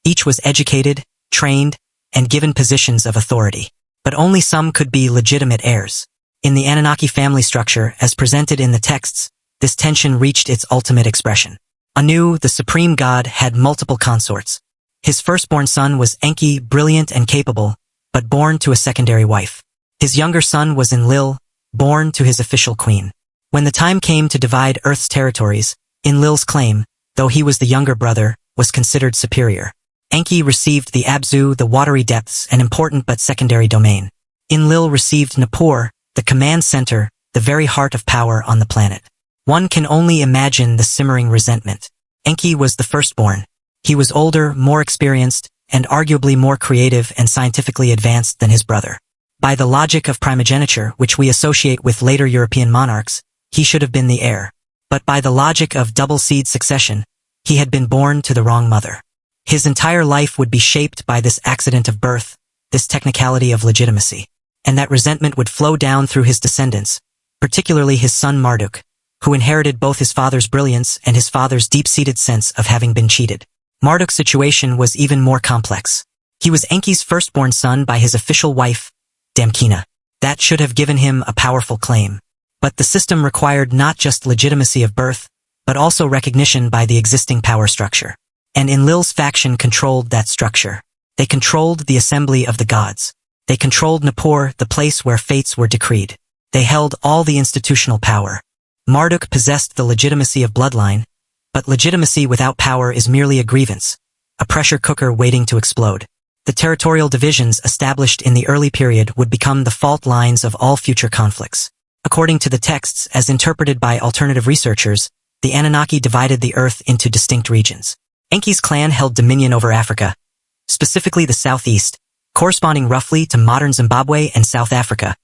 Each was educated, trained, and given positions of authority. But only some could be legitimate heirs. In the Anunnaki family structure, as presented in the texts, this tension reached its ultimate expression. Anu, the supreme god, had multiple consorts. His firstborn son was Enki, brilliant and capable, but born to a secondary wife. His younger son was Enlil, born to his official queen. When the time came to divide Earth's territories, Enlil's claim, though he was the younger brother, was considered superior. Enki received the Abzu, the watery depths, an important but secondary domain. Enlil received Nippur, the command center, the very heart of power on the planet. One can only imagine the simmering resentment. Enki was the firstborn. He was older, more experienced, and arguably more creative and scientifically advanced than his brother. By the logic of primogeniture, which we associate with later European monarchs, he should have been the heir. But by the logic of double-seed succession, he had been born to the wrong mother. His entire life would be shaped by this accident of birth, this technicality of legitimacy. And that resentment would flow down through his descendants, particularly his son Marduk, who inherited both his father's brilliance and his father's deep-seated sense of having been cheated. Marduk's situation was even more complex. He was Enki's firstborn son by his official wife, Damkina. That should have given him a powerful claim. But the system required not just legitimacy of birth, but also recognition by the existing power structure. And Enlil's faction controlled that structure. They controlled the assembly of the gods. They controlled Nippur, the place where fates were decreed. They held all the institutional power. Marduk possessed the legitimacy of bloodline, but legitimacy without power is merely a grievance, a pressure cooker waiting to explode. The territorial divisions established in the early period would become the fault lines of all future conflicts. According to the texts as interpreted by alternative researchers, the Anunnaki divided the earth into distinct regions. Enki's clan held dominion over Africa, specifically the southeast, corresponding roughly to modern Zimbabwe and South Africa,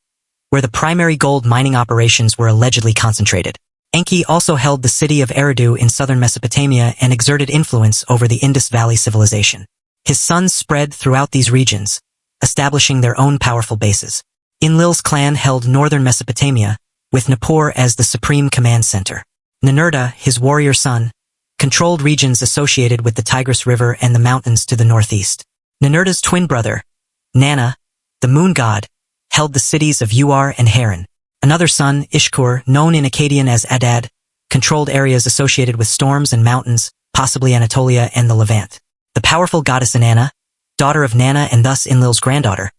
where the primary gold mining operations were allegedly concentrated. Enki also held the city of Eridu in southern Mesopotamia and exerted influence over the Indus Valley civilization. His sons spread throughout these regions, establishing their own powerful bases. Enlil's clan held northern Mesopotamia, with Nippur as the supreme command center. Ninurta, his warrior son, controlled regions associated with the Tigris River and the mountains to the northeast. Ninurta's twin brother, Nana, the moon god, held the cities of Uar and Haran. Another son, Ishkur, known in Akkadian as Adad, controlled areas associated with storms and mountains, possibly Anatolia and the Levant. The powerful goddess Inanna, daughter of Nana and thus Enlil's granddaughter,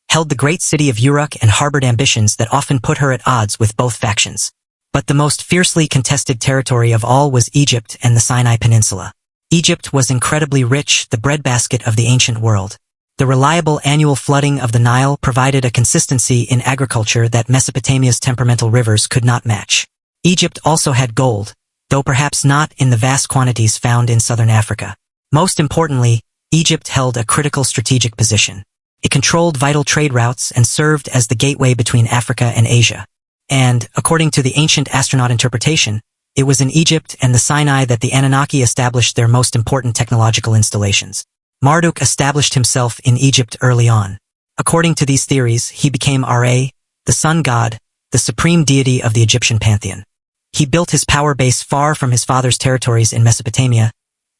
held the great city of Uruk and harbored ambitions that often put her at odds with both factions. But the most fiercely contested territory of all was Egypt and the Sinai Peninsula. Egypt was incredibly rich, the breadbasket of the ancient world. The reliable annual flooding of the Nile provided a consistency in agriculture that Mesopotamia's temperamental rivers could not match. Egypt also had gold, though perhaps not in the vast quantities found in southern Africa. Most importantly, Egypt held a critical strategic position. It controlled vital trade routes and served as the gateway between Africa and Asia. And, according to the ancient astronaut interpretation, it was in Egypt and the Sinai that the Anunnaki established their most important technological installations. Marduk established himself in Egypt early on. According to these theories, he became Ra, the sun god, the supreme deity of the Egyptian pantheon. He built his power base far from his father's territories in Mesopotamia,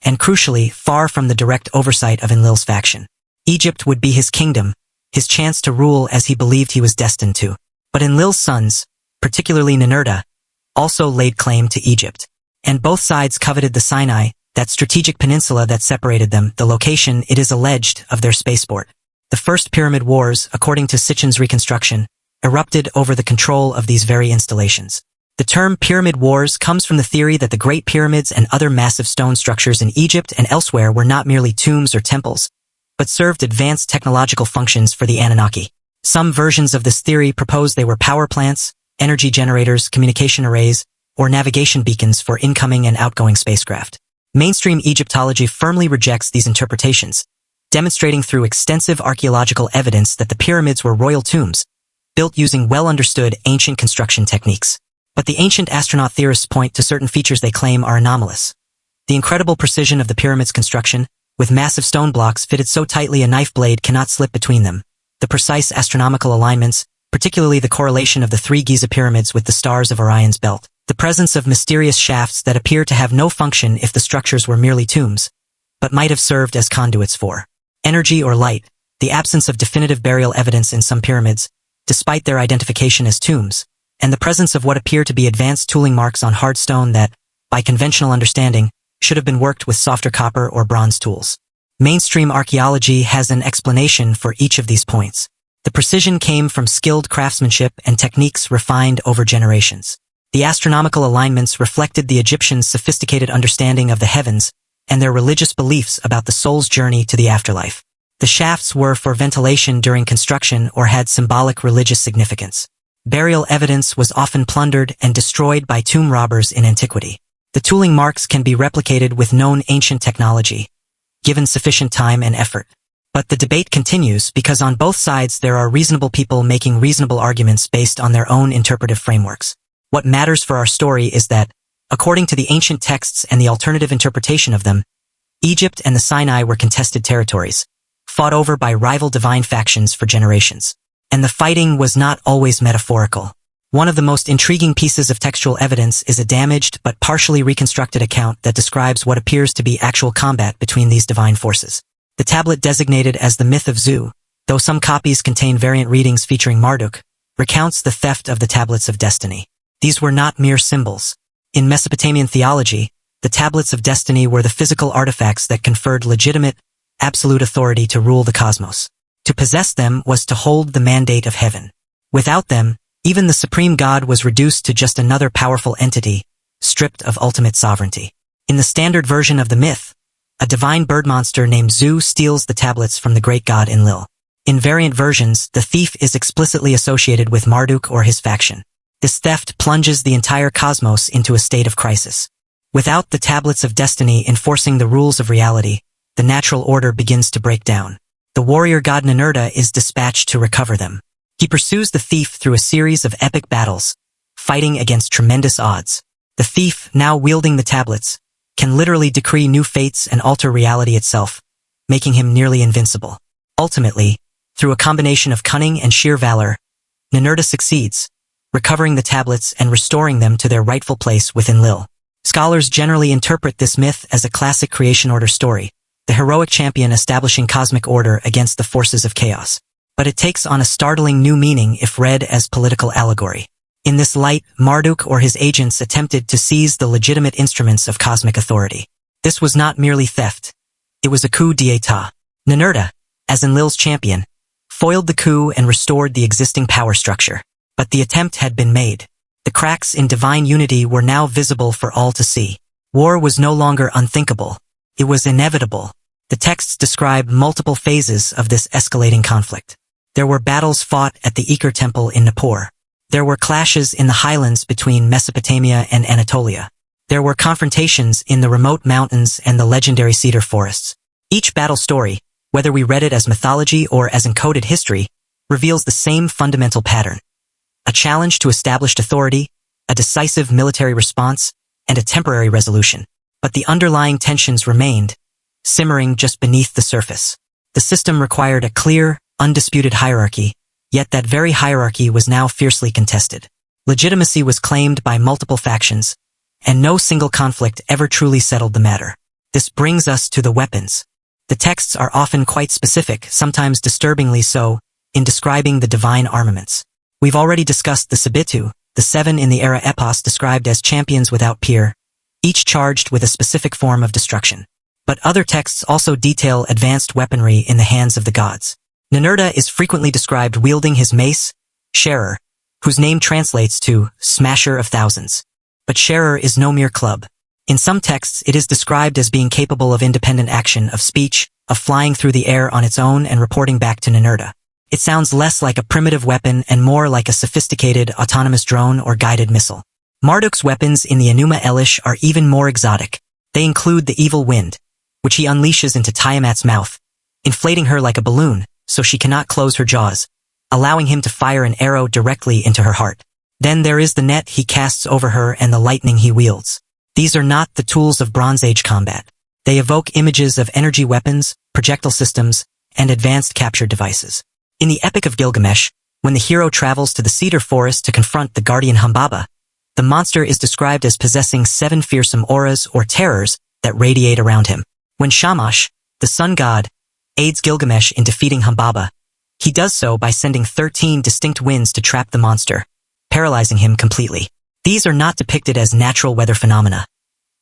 and crucially, far from the direct oversight of Enlil's faction. Egypt would be his kingdom, his chance to rule as he believed he was destined to. But Enlil's sons, particularly Ninurta, also laid claim to Egypt. And both sides coveted the Sinai, that strategic peninsula that separated them, the location, it is alleged, of their spaceport. The first pyramid wars, according to Sitchin's reconstruction, erupted over the control of these very installations. The term pyramid wars comes from the theory that the Great Pyramids and other massive stone structures in Egypt and elsewhere were not merely tombs or temples, but served advanced technological functions for the Anunnaki. Some versions of this theory propose they were power plants, energy generators, communication arrays, or navigation beacons for incoming and outgoing spacecraft. Mainstream Egyptology firmly rejects these interpretations, demonstrating through extensive archaeological evidence that the pyramids were royal tombs, built using well-understood ancient construction techniques. But the ancient astronaut theorists point to certain features they claim are anomalous. The incredible precision of the pyramid's construction, with massive stone blocks fitted so tightly a knife blade cannot slip between them. The precise astronomical alignments, particularly the correlation of the three Giza pyramids with the stars of Orion's belt. The presence of mysterious shafts that appear to have no function if the structures were merely tombs, but might have served as conduits for energy or light. The absence of definitive burial evidence in some pyramids, despite their identification as tombs, and the presence of what appear to be advanced tooling marks on hard stone that, by conventional understanding, should have been worked with softer copper or bronze tools. Mainstream archaeology has an explanation for each of these points. The precision came from skilled craftsmanship and techniques refined over generations. The astronomical alignments reflected the Egyptians' sophisticated understanding of the heavens and their religious beliefs about the soul's journey to the afterlife. The shafts were for ventilation during construction or had symbolic religious significance. Burial evidence was often plundered and destroyed by tomb robbers in antiquity. The tooling marks can be replicated with known ancient technology, given sufficient time and effort. But the debate continues because on both sides there are reasonable people making reasonable arguments based on their own interpretive frameworks. What matters for our story is that, according to the ancient texts and the alternative interpretation of them, Egypt and the Sinai were contested territories, fought over by rival divine factions for generations. And the fighting was not always metaphorical. One of the most intriguing pieces of textual evidence is a damaged but partially reconstructed account that describes what appears to be actual combat between these divine forces. The tablet designated as the Myth of Zu, though some copies contain variant readings featuring Marduk, recounts the theft of the Tablets of Destiny. These were not mere symbols. In Mesopotamian theology, the Tablets of Destiny were the physical artifacts that conferred legitimate, absolute authority to rule the cosmos. To possess them was to hold the mandate of heaven. Without them, even the supreme god was reduced to just another powerful entity, stripped of ultimate sovereignty. In the standard version of the myth, A divine bird monster named Zu steals the tablets from the great god Enlil. In variant versions, the thief is explicitly associated with Marduk or his faction. This theft plunges the entire cosmos into a state of crisis. Without the tablets of destiny enforcing the rules of reality, the natural order begins to break down. The warrior god Ninurta is dispatched to recover them. He pursues the thief through a series of epic battles, fighting against tremendous odds. The thief, now wielding the tablets, can literally decree new fates and alter reality itself, making him nearly invincible. Ultimately, through a combination of cunning and sheer valor, Ninurta succeeds, recovering the tablets and restoring them to their rightful place within Enlil. Scholars generally interpret this myth as a classic creation order story, the heroic champion establishing cosmic order against the forces of chaos. But it takes on a startling new meaning if read as political allegory. In this light, Marduk or his agents attempted to seize the legitimate instruments of cosmic authority. This was not merely theft. It was a coup d'état. Ninurta, as Enlil's champion, foiled the coup and restored the existing power structure. But the attempt had been made. The cracks in divine unity were now visible for all to see. War was no longer unthinkable. It was inevitable. The texts describe multiple phases of this escalating conflict. There were battles fought at the Eker Temple in Nippur. There were clashes in the highlands between Mesopotamia and Anatolia. There were confrontations in the remote mountains and the legendary cedar forests. Each battle story, whether we read it as mythology or as encoded history, reveals the same fundamental pattern. A challenge to established authority, a decisive military response, and a temporary resolution. But the underlying tensions remained, simmering just beneath the surface. The system required a clear, undisputed hierarchy, yet that very hierarchy was now fiercely contested. Legitimacy was claimed by multiple factions, and no single conflict ever truly settled the matter. This brings us to the weapons. The texts are often quite specific, sometimes disturbingly so, in describing the divine armaments. We've already discussed the Sabitu, the 7 in the Era Epos described as champions without peer, each charged with a specific form of destruction. But other texts also detail advanced weaponry in the hands of the gods. Ninurta is frequently described wielding his mace, Sharer, whose name translates to Smasher of Thousands. But Sharer is no mere club. In some texts, it is described as being capable of independent action, of speech, of flying through the air on its own and reporting back to Ninurta. It sounds less like a primitive weapon and more like a sophisticated autonomous drone or guided missile. Marduk's weapons in the Enuma Elish are even more exotic. They include the evil wind, which he unleashes into Tiamat's mouth, inflating her like a balloon so she cannot close her jaws, allowing him to fire an arrow directly into her heart. Then there is the net he casts over her and the lightning he wields. These are not the tools of Bronze Age combat. They evoke images of energy weapons, projectile systems, and advanced capture devices. In the Epic of Gilgamesh, when the hero travels to the cedar forest to confront the guardian Humbaba, the monster is described as possessing 7 fearsome auras or terrors that radiate around him. When Shamash, the sun god, aids Gilgamesh in defeating Humbaba, he does so by sending 13 distinct winds to trap the monster, paralyzing him completely. These are not depicted as natural weather phenomena.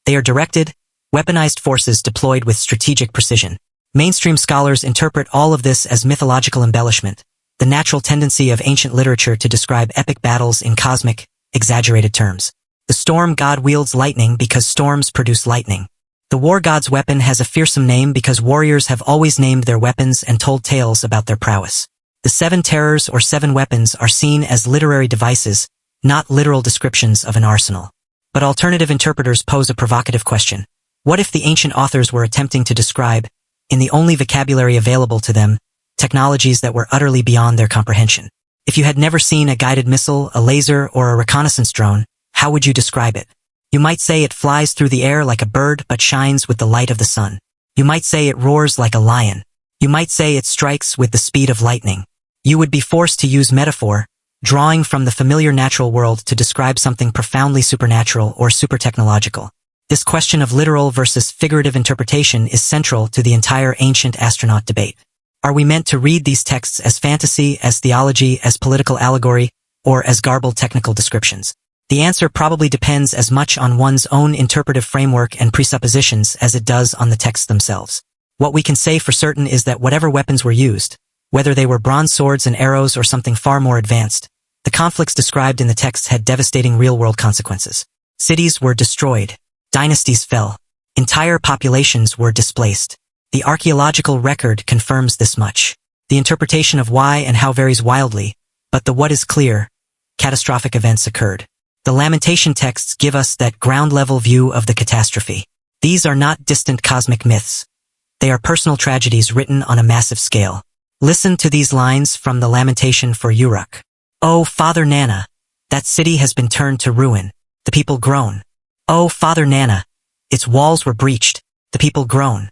They are directed, weaponized forces deployed with strategic precision. Mainstream scholars interpret all of this as mythological embellishment, the natural tendency of ancient literature to describe epic battles in cosmic, exaggerated terms. The storm god wields lightning because storms produce lightning. The war god's weapon has a fearsome name because warriors have always named their weapons and told tales about their prowess. The 7 terrors or 7 weapons are seen as literary devices, not literal descriptions of an arsenal. But alternative interpreters pose a provocative question. What if the ancient authors were attempting to describe, in the only vocabulary available to them, technologies that were utterly beyond their comprehension? If you had never seen a guided missile, a laser, or a reconnaissance drone, how would you describe it? You might say it flies through the air like a bird but shines with the light of the sun. You might say it roars like a lion. You might say it strikes with the speed of lightning. You would be forced to use metaphor, drawing from the familiar natural world to describe something profoundly supernatural or super-technological. This question of literal versus figurative interpretation is central to the entire ancient astronaut debate. Are we meant to read these texts as fantasy, as theology, as political allegory, or as garbled technical descriptions? The answer probably depends as much on one's own interpretive framework and presuppositions as it does on the texts themselves. What we can say for certain is that whatever weapons were used, whether they were bronze swords and arrows or something far more advanced, the conflicts described in the texts had devastating real-world consequences. Cities were destroyed. Dynasties fell. Entire populations were displaced. The archaeological record confirms this much. The interpretation of why and how varies wildly, but the what is clear: catastrophic events occurred. The lamentation texts give us that ground-level view of the catastrophe. These are not distant cosmic myths. They are personal tragedies written on a massive scale. Listen to these lines from the lamentation for Uruk. "O Father Nana, that city has been turned to ruin. The people groan. O Father Nana, its walls were breached. The people groan.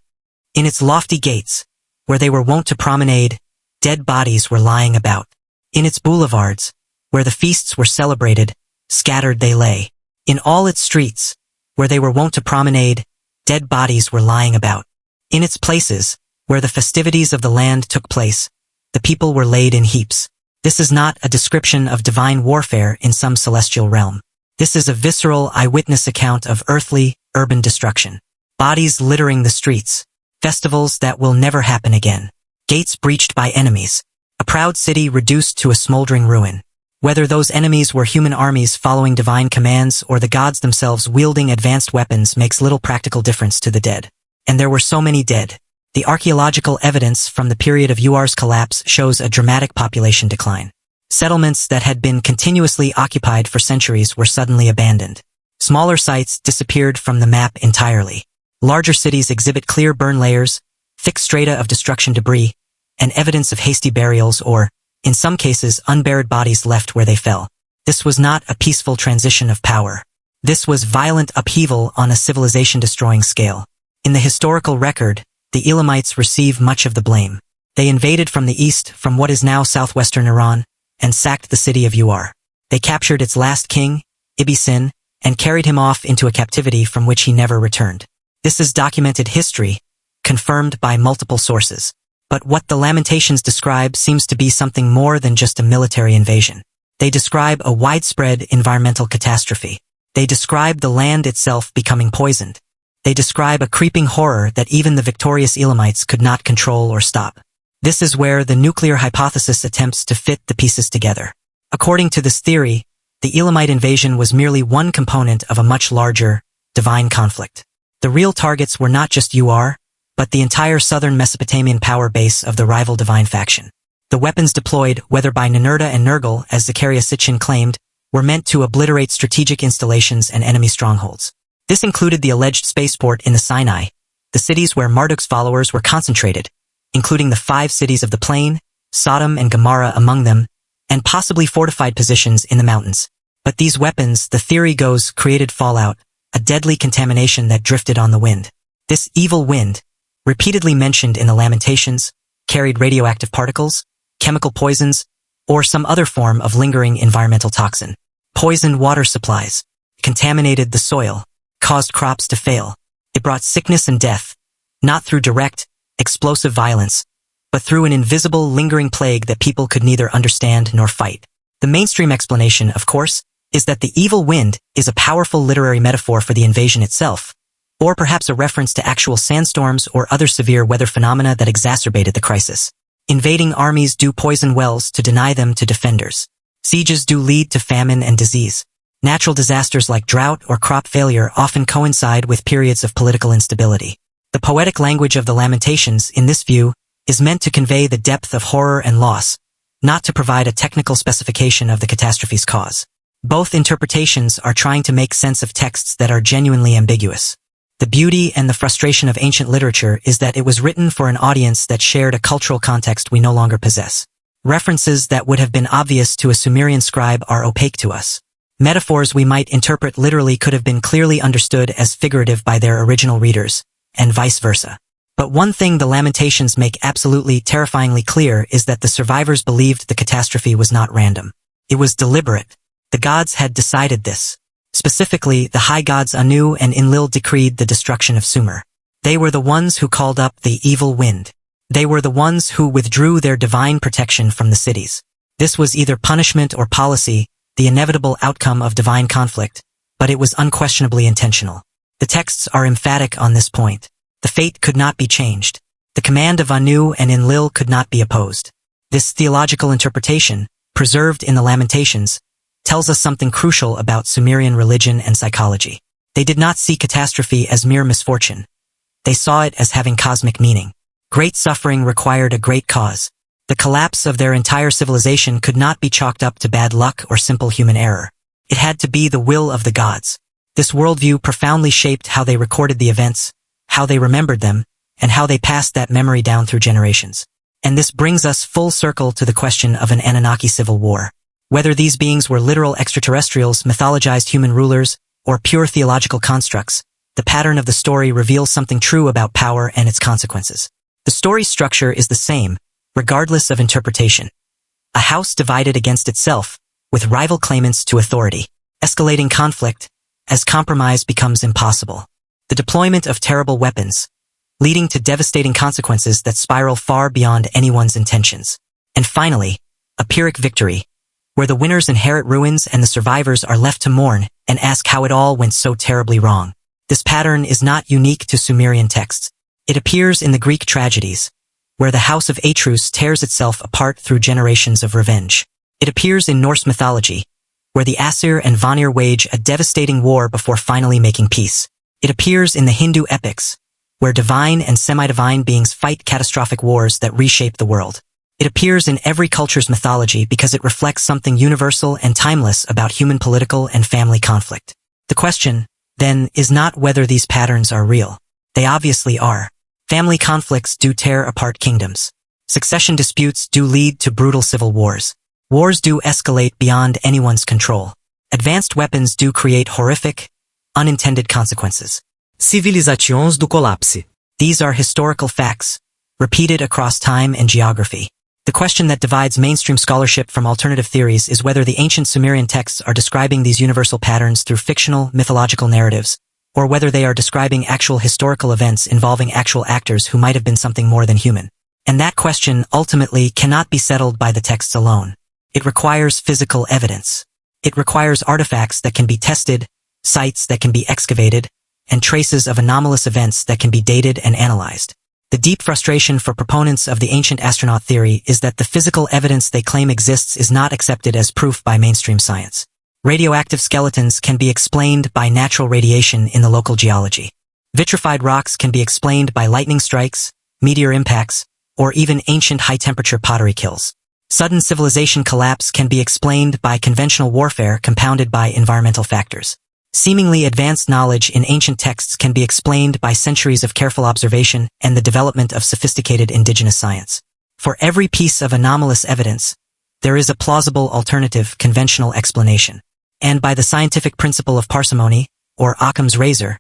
In its lofty gates, where they were wont to promenade, dead bodies were lying about. In its boulevards, where the feasts were celebrated, scattered they lay. In all its streets, where they were wont to promenade, dead bodies were lying about. In its places, where the festivities of the land took place, the people were laid in heaps." This is not a description of divine warfare in some celestial realm. This is a visceral eyewitness account of earthly, urban destruction. Bodies littering the streets. Festivals that will never happen again. Gates breached by enemies. A proud city reduced to a smoldering ruin. Whether those enemies were human armies following divine commands or the gods themselves wielding advanced weapons makes little practical difference to the dead. And there were so many dead. The archaeological evidence from the period of Uruk's collapse shows a dramatic population decline. Settlements that had been continuously occupied for centuries were suddenly abandoned. Smaller sites disappeared from the map entirely. Larger cities exhibit clear burn layers, thick strata of destruction debris, and evidence of hasty burials or, in some cases, unburied bodies left where they fell. This was not a peaceful transition of power. This was violent upheaval on a civilization-destroying scale. In the historical record, the Elamites receive much of the blame. They invaded from the east, from what is now southwestern Iran, and sacked the city of Ur. They captured its last king, Ibisin, and carried him off into a captivity from which he never returned. This is documented history, confirmed by multiple sources. But what the Lamentations describe seems to be something more than just a military invasion. They describe a widespread environmental catastrophe. They describe the land itself becoming poisoned. They describe a creeping horror that even the victorious Elamites could not control or stop. This is where the nuclear hypothesis attempts to fit the pieces together. According to this theory, the Elamite invasion was merely one component of a much larger, divine conflict. The real targets were not just Ur, but the entire southern Mesopotamian power base of the rival divine faction. The weapons deployed, whether by Ninurta and Nergal, as Zechariah Sitchin claimed, were meant to obliterate strategic installations and enemy strongholds. This included the alleged spaceport in the Sinai, the cities where Marduk's followers were concentrated, including the 5 cities of the plain, Sodom and Gomorrah among them, and possibly fortified positions in the mountains. But these weapons, the theory goes, created fallout, a deadly contamination that drifted on the wind. This evil wind, repeatedly mentioned in the Lamentations, carried radioactive particles, chemical poisons, or some other form of lingering environmental toxin. Poisoned water supplies, contaminated the soil, caused crops to fail. It brought sickness and death, not through direct, explosive violence, but through an invisible, lingering plague that people could neither understand nor fight. The mainstream explanation, of course, is that the evil wind is a powerful literary metaphor for the invasion itself, or perhaps a reference to actual sandstorms or other severe weather phenomena that exacerbated the crisis. Invading armies do poison wells to deny them to defenders. Sieges do lead to famine and disease. Natural disasters like drought or crop failure often coincide with periods of political instability. The poetic language of the Lamentations, in this view, is meant to convey the depth of horror and loss, not to provide a technical specification of the catastrophe's cause. Both interpretations are trying to make sense of texts that are genuinely ambiguous. The beauty and the frustration of ancient literature is that it was written for an audience that shared a cultural context we no longer possess. References that would have been obvious to a Sumerian scribe are opaque to us. Metaphors we might interpret literally could have been clearly understood as figurative by their original readers, and vice versa. But one thing the Lamentations make absolutely terrifyingly clear is that the survivors believed the catastrophe was not random. It was deliberate. The gods had decided this. Specifically, the high gods Anu and Enlil decreed the destruction of Sumer. They were the ones who called up the evil wind. They were the ones who withdrew their divine protection from the cities. This was either punishment or policy, the inevitable outcome of divine conflict, but it was unquestionably intentional. The texts are emphatic on this point. The fate could not be changed. The command of Anu and Enlil could not be opposed. This theological interpretation, preserved in the Lamentations, tells us something crucial about Sumerian religion and psychology. They did not see catastrophe as mere misfortune. They saw it as having cosmic meaning. Great suffering required a great cause. The collapse of their entire civilization could not be chalked up to bad luck or simple human error. It had to be the will of the gods. This worldview profoundly shaped how they recorded the events, how they remembered them, and how they passed that memory down through generations. And this brings us full circle to the question of an Anunnaki civil war. Whether these beings were literal extraterrestrials, mythologized human rulers, or pure theological constructs, the pattern of the story reveals something true about power and its consequences. The story's structure is the same, regardless of interpretation. A house divided against itself, with rival claimants to authority. Escalating conflict, as compromise becomes impossible. The deployment of terrible weapons, leading to devastating consequences that spiral far beyond anyone's intentions. And finally, a Pyrrhic victory, where the winners inherit ruins and the survivors are left to mourn and ask how it all went so terribly wrong. This pattern is not unique to Sumerian texts. It appears in the Greek tragedies, where the house of Atreus tears itself apart through generations of revenge. It appears in Norse mythology, where the Aesir and Vanir wage a devastating war before finally making peace. It appears in the Hindu epics, where divine and semi-divine beings fight catastrophic wars that reshape the world. It appears in every culture's mythology because it reflects something universal and timeless about human political and family conflict. The question, then, is not whether these patterns are real. They obviously are. Family conflicts do tear apart kingdoms. Succession disputes do lead to brutal civil wars. Wars do escalate beyond anyone's control. Advanced weapons do create horrific, unintended consequences. Civilizações do colapse. These are historical facts, repeated across time and geography. The question that divides mainstream scholarship from alternative theories is whether the ancient Sumerian texts are describing these universal patterns through fictional, mythological narratives, or whether they are describing actual historical events involving actual actors who might have been something more than human. And that question ultimately cannot be settled by the texts alone. It requires physical evidence. It requires artifacts that can be tested, sites that can be excavated, and traces of anomalous events that can be dated and analyzed. The deep frustration for proponents of the ancient astronaut theory is that the physical evidence they claim exists is not accepted as proof by mainstream science. Radioactive skeletons can be explained by natural radiation in the local geology. Vitrified rocks can be explained by lightning strikes, meteor impacts, or even ancient high-temperature pottery kilns. Sudden civilization collapse can be explained by conventional warfare compounded by environmental factors. Seemingly advanced knowledge in ancient texts can be explained by centuries of careful observation and the development of sophisticated indigenous science. For every piece of anomalous evidence, there is a plausible alternative conventional explanation. And by the scientific principle of parsimony, or Occam's razor,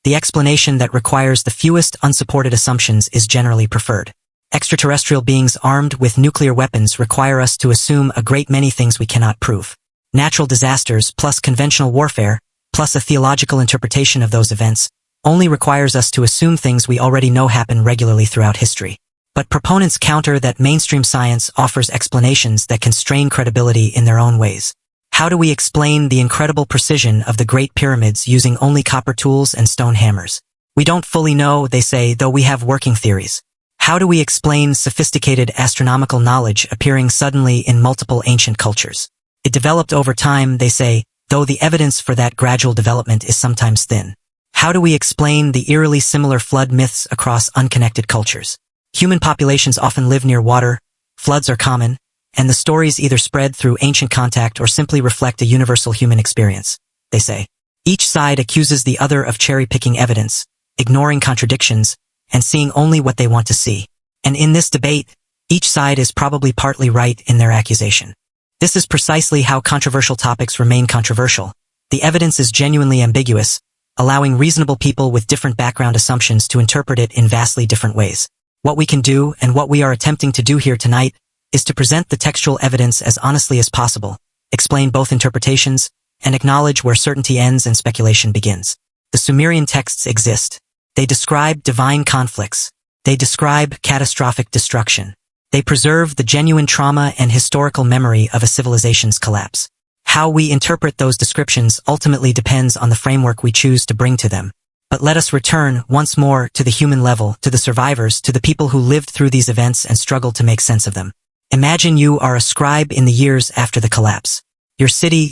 the explanation that requires the fewest unsupported assumptions is generally preferred. Extraterrestrial beings armed with nuclear weapons require us to assume a great many things we cannot prove. Natural disasters plus conventional warfare, plus a theological interpretation of those events, only requires us to assume things we already know happen regularly throughout history. But proponents counter that mainstream science offers explanations that can strain credibility in their own ways. How do we explain the incredible precision of the Great Pyramids using only copper tools and stone hammers? We don't fully know, they say, though we have working theories. How do we explain sophisticated astronomical knowledge appearing suddenly in multiple ancient cultures? It developed over time, they say, though the evidence for that gradual development is sometimes thin. How do we explain the eerily similar flood myths across unconnected cultures? Human populations often live near water, floods are common, and the stories either spread through ancient contact or simply reflect a universal human experience, they say. Each side accuses the other of cherry-picking evidence, ignoring contradictions, and seeing only what they want to see. And in this debate, each side is probably partly right in their accusation. This is precisely how controversial topics remain controversial. The evidence is genuinely ambiguous, allowing reasonable people with different background assumptions to interpret it in vastly different ways. What we can do, and what we are attempting to do here tonight, is to present the textual evidence as honestly as possible, explain both interpretations, and acknowledge where certainty ends and speculation begins. The Sumerian texts exist. They describe divine conflicts. They describe catastrophic destruction. They preserve the genuine trauma and historical memory of a civilization's collapse. How we interpret those descriptions ultimately depends on the framework we choose to bring to them. But let us return once more to the human level, to the survivors, to the people who lived through these events and struggled to make sense of them. Imagine you are a scribe in the years after the collapse. Your city,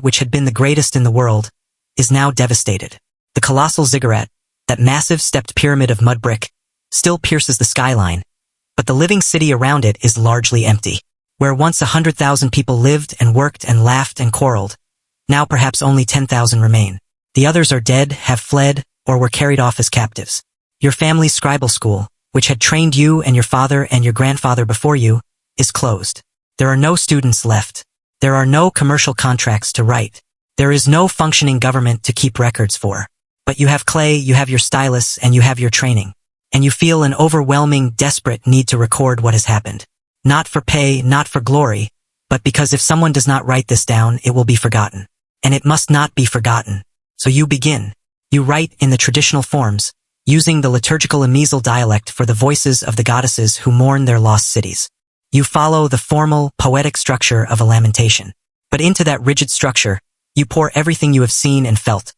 which had been the greatest in the world, is now devastated. The colossal ziggurat, that massive stepped pyramid of mud brick, still pierces the skyline, but the living city around it is largely empty. Where once 100,000 people lived and worked and laughed and quarreled, now perhaps only 10,000 remain. The others are dead, have fled, or were carried off as captives. Your family's scribal school, which had trained you and your father and your grandfather before you, is closed. There are no students left. There are no commercial contracts to write. There is no functioning government to keep records for. But you have clay, you have your stylus, and you have your training. And you feel an overwhelming, desperate need to record what has happened. Not for pay, not for glory, but because if someone does not write this down, it will be forgotten. And it must not be forgotten. So you begin. You write in the traditional forms, using the liturgical Emesal dialect for the voices of the goddesses who mourn their lost cities. You follow the formal, poetic structure of a lamentation. But into that rigid structure, you pour everything you have seen and felt.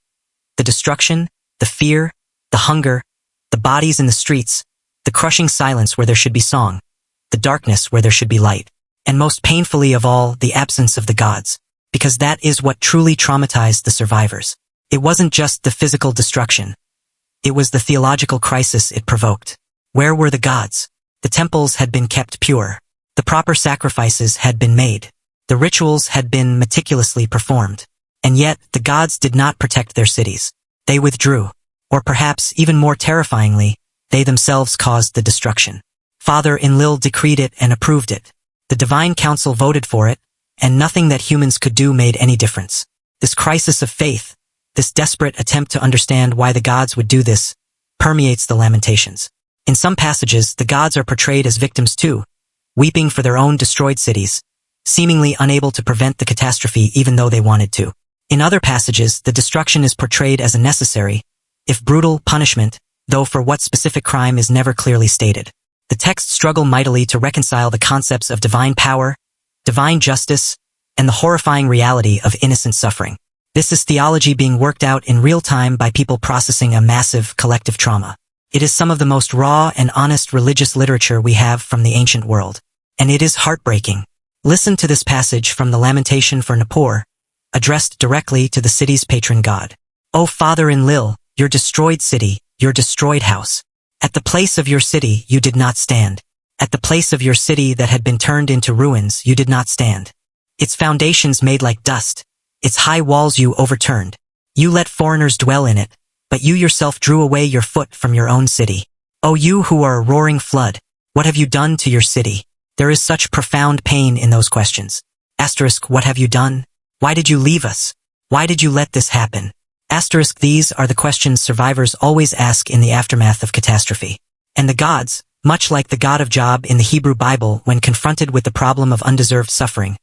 The destruction, the fear, the hunger, the bodies in the streets, the crushing silence where there should be song, the darkness where there should be light, and most painfully of all, the absence of the gods, because that is what truly traumatized the survivors. It wasn't just the physical destruction. It was the theological crisis it provoked. Where were the gods? The temples had been kept pure. The proper sacrifices had been made. The rituals had been meticulously performed. And yet, the gods did not protect their cities. They withdrew. Or perhaps, even more terrifyingly, they themselves caused the destruction. Father Enlil decreed it and approved it. The divine council voted for it, and nothing that humans could do made any difference. This crisis of faith, this desperate attempt to understand why the gods would do this, permeates the Lamentations. In some passages, the gods are portrayed as victims too, weeping for their own destroyed cities, seemingly unable to prevent the catastrophe even though they wanted to. In other passages, the destruction is portrayed as a necessary, if brutal, punishment, though for what specific crime is never clearly stated. The texts struggle mightily to reconcile the concepts of divine power, divine justice, and the horrifying reality of innocent suffering. This is theology being worked out in real time by people processing a massive collective trauma. It is some of the most raw and honest religious literature we have from the ancient world. And it is heartbreaking. Listen to this passage from the Lamentation for Nippur, addressed directly to the city's patron god. O Father Enlil, your destroyed city, your destroyed house. At the place of your city you did not stand. At the place of your city that had been turned into ruins you did not stand. Its foundations made like dust, its high walls you overturned. You let foreigners dwell in it, but you yourself drew away your foot from your own city. O you who are a roaring flood, what have you done to your city? There is such profound pain in those questions. Asterisk, what have you done? Why did you leave us? Why did you let this happen? Asterisk, these are the questions survivors always ask in the aftermath of catastrophe. And the gods, much like the God of Job in the Hebrew Bible when confronted with the problem of undeserved suffering,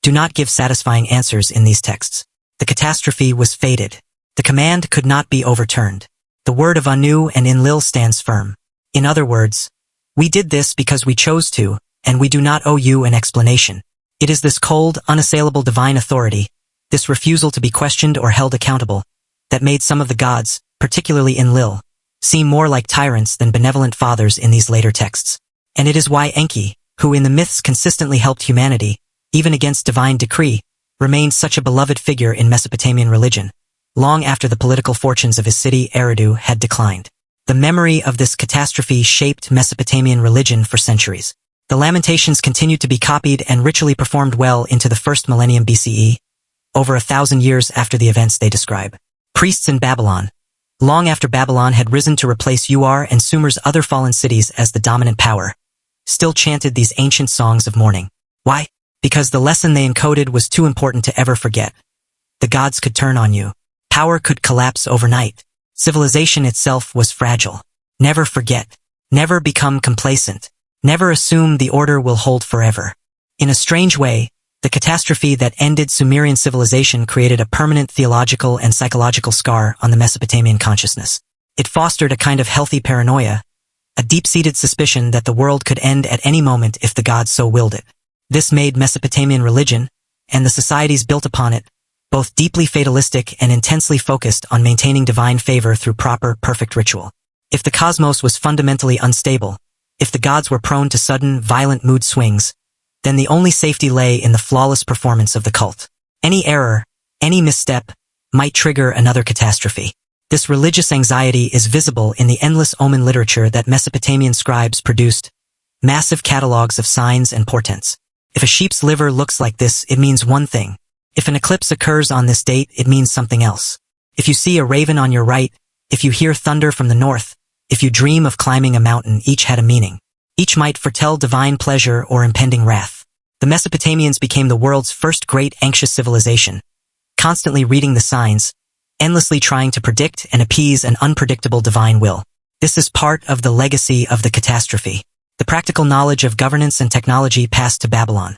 do not give satisfying answers in these texts. The catastrophe was fated. The command could not be overturned. The word of Anu and Enlil stands firm. In other words, we did this because we chose to, and we do not owe you an explanation. It is this cold, unassailable divine authority, this refusal to be questioned or held accountable, that made some of the gods, particularly Enlil, seem more like tyrants than benevolent fathers in these later texts. And it is why Enki, who in the myths consistently helped humanity, even against divine decree, remained such a beloved figure in Mesopotamian religion, long after the political fortunes of his city Eridu had declined. The memory of this catastrophe shaped Mesopotamian religion for centuries. The Lamentations continued to be copied and ritually performed well into the first millennium BCE, over 1,000 years after the events they describe. Priests in Babylon, long after Babylon had risen to replace Uar and Sumer's other fallen cities as the dominant power, still chanted these ancient songs of mourning. Why? Because the lesson they encoded was too important to ever forget. The gods could turn on you. Power could collapse overnight. Civilization itself was fragile. Never forget. Never become complacent. Never assume the order will hold forever. In a strange way, the catastrophe that ended Sumerian civilization created a permanent theological and psychological scar on the Mesopotamian consciousness. It fostered a kind of healthy paranoia, a deep-seated suspicion that the world could end at any moment if the gods so willed it. This made Mesopotamian religion, and the societies built upon it, both deeply fatalistic and intensely focused on maintaining divine favor through proper, perfect ritual. If the cosmos was fundamentally unstable, if the gods were prone to sudden, violent mood swings, then the only safety lay in the flawless performance of the cult. Any error, any misstep, might trigger another catastrophe. This religious anxiety is visible in the endless omen literature that Mesopotamian scribes produced, massive catalogs of signs and portents. If a sheep's liver looks like this, it means one thing. If an eclipse occurs on this date, it means something else. If you see a raven on your right, if you hear thunder from the north, if you dream of climbing a mountain, each had a meaning. Each might foretell divine pleasure or impending wrath. The Mesopotamians became the world's first great anxious civilization, constantly reading the signs, endlessly trying to predict and appease an unpredictable divine will. This is part of the legacy of the catastrophe. The practical knowledge of governance and technology passed to Babylon.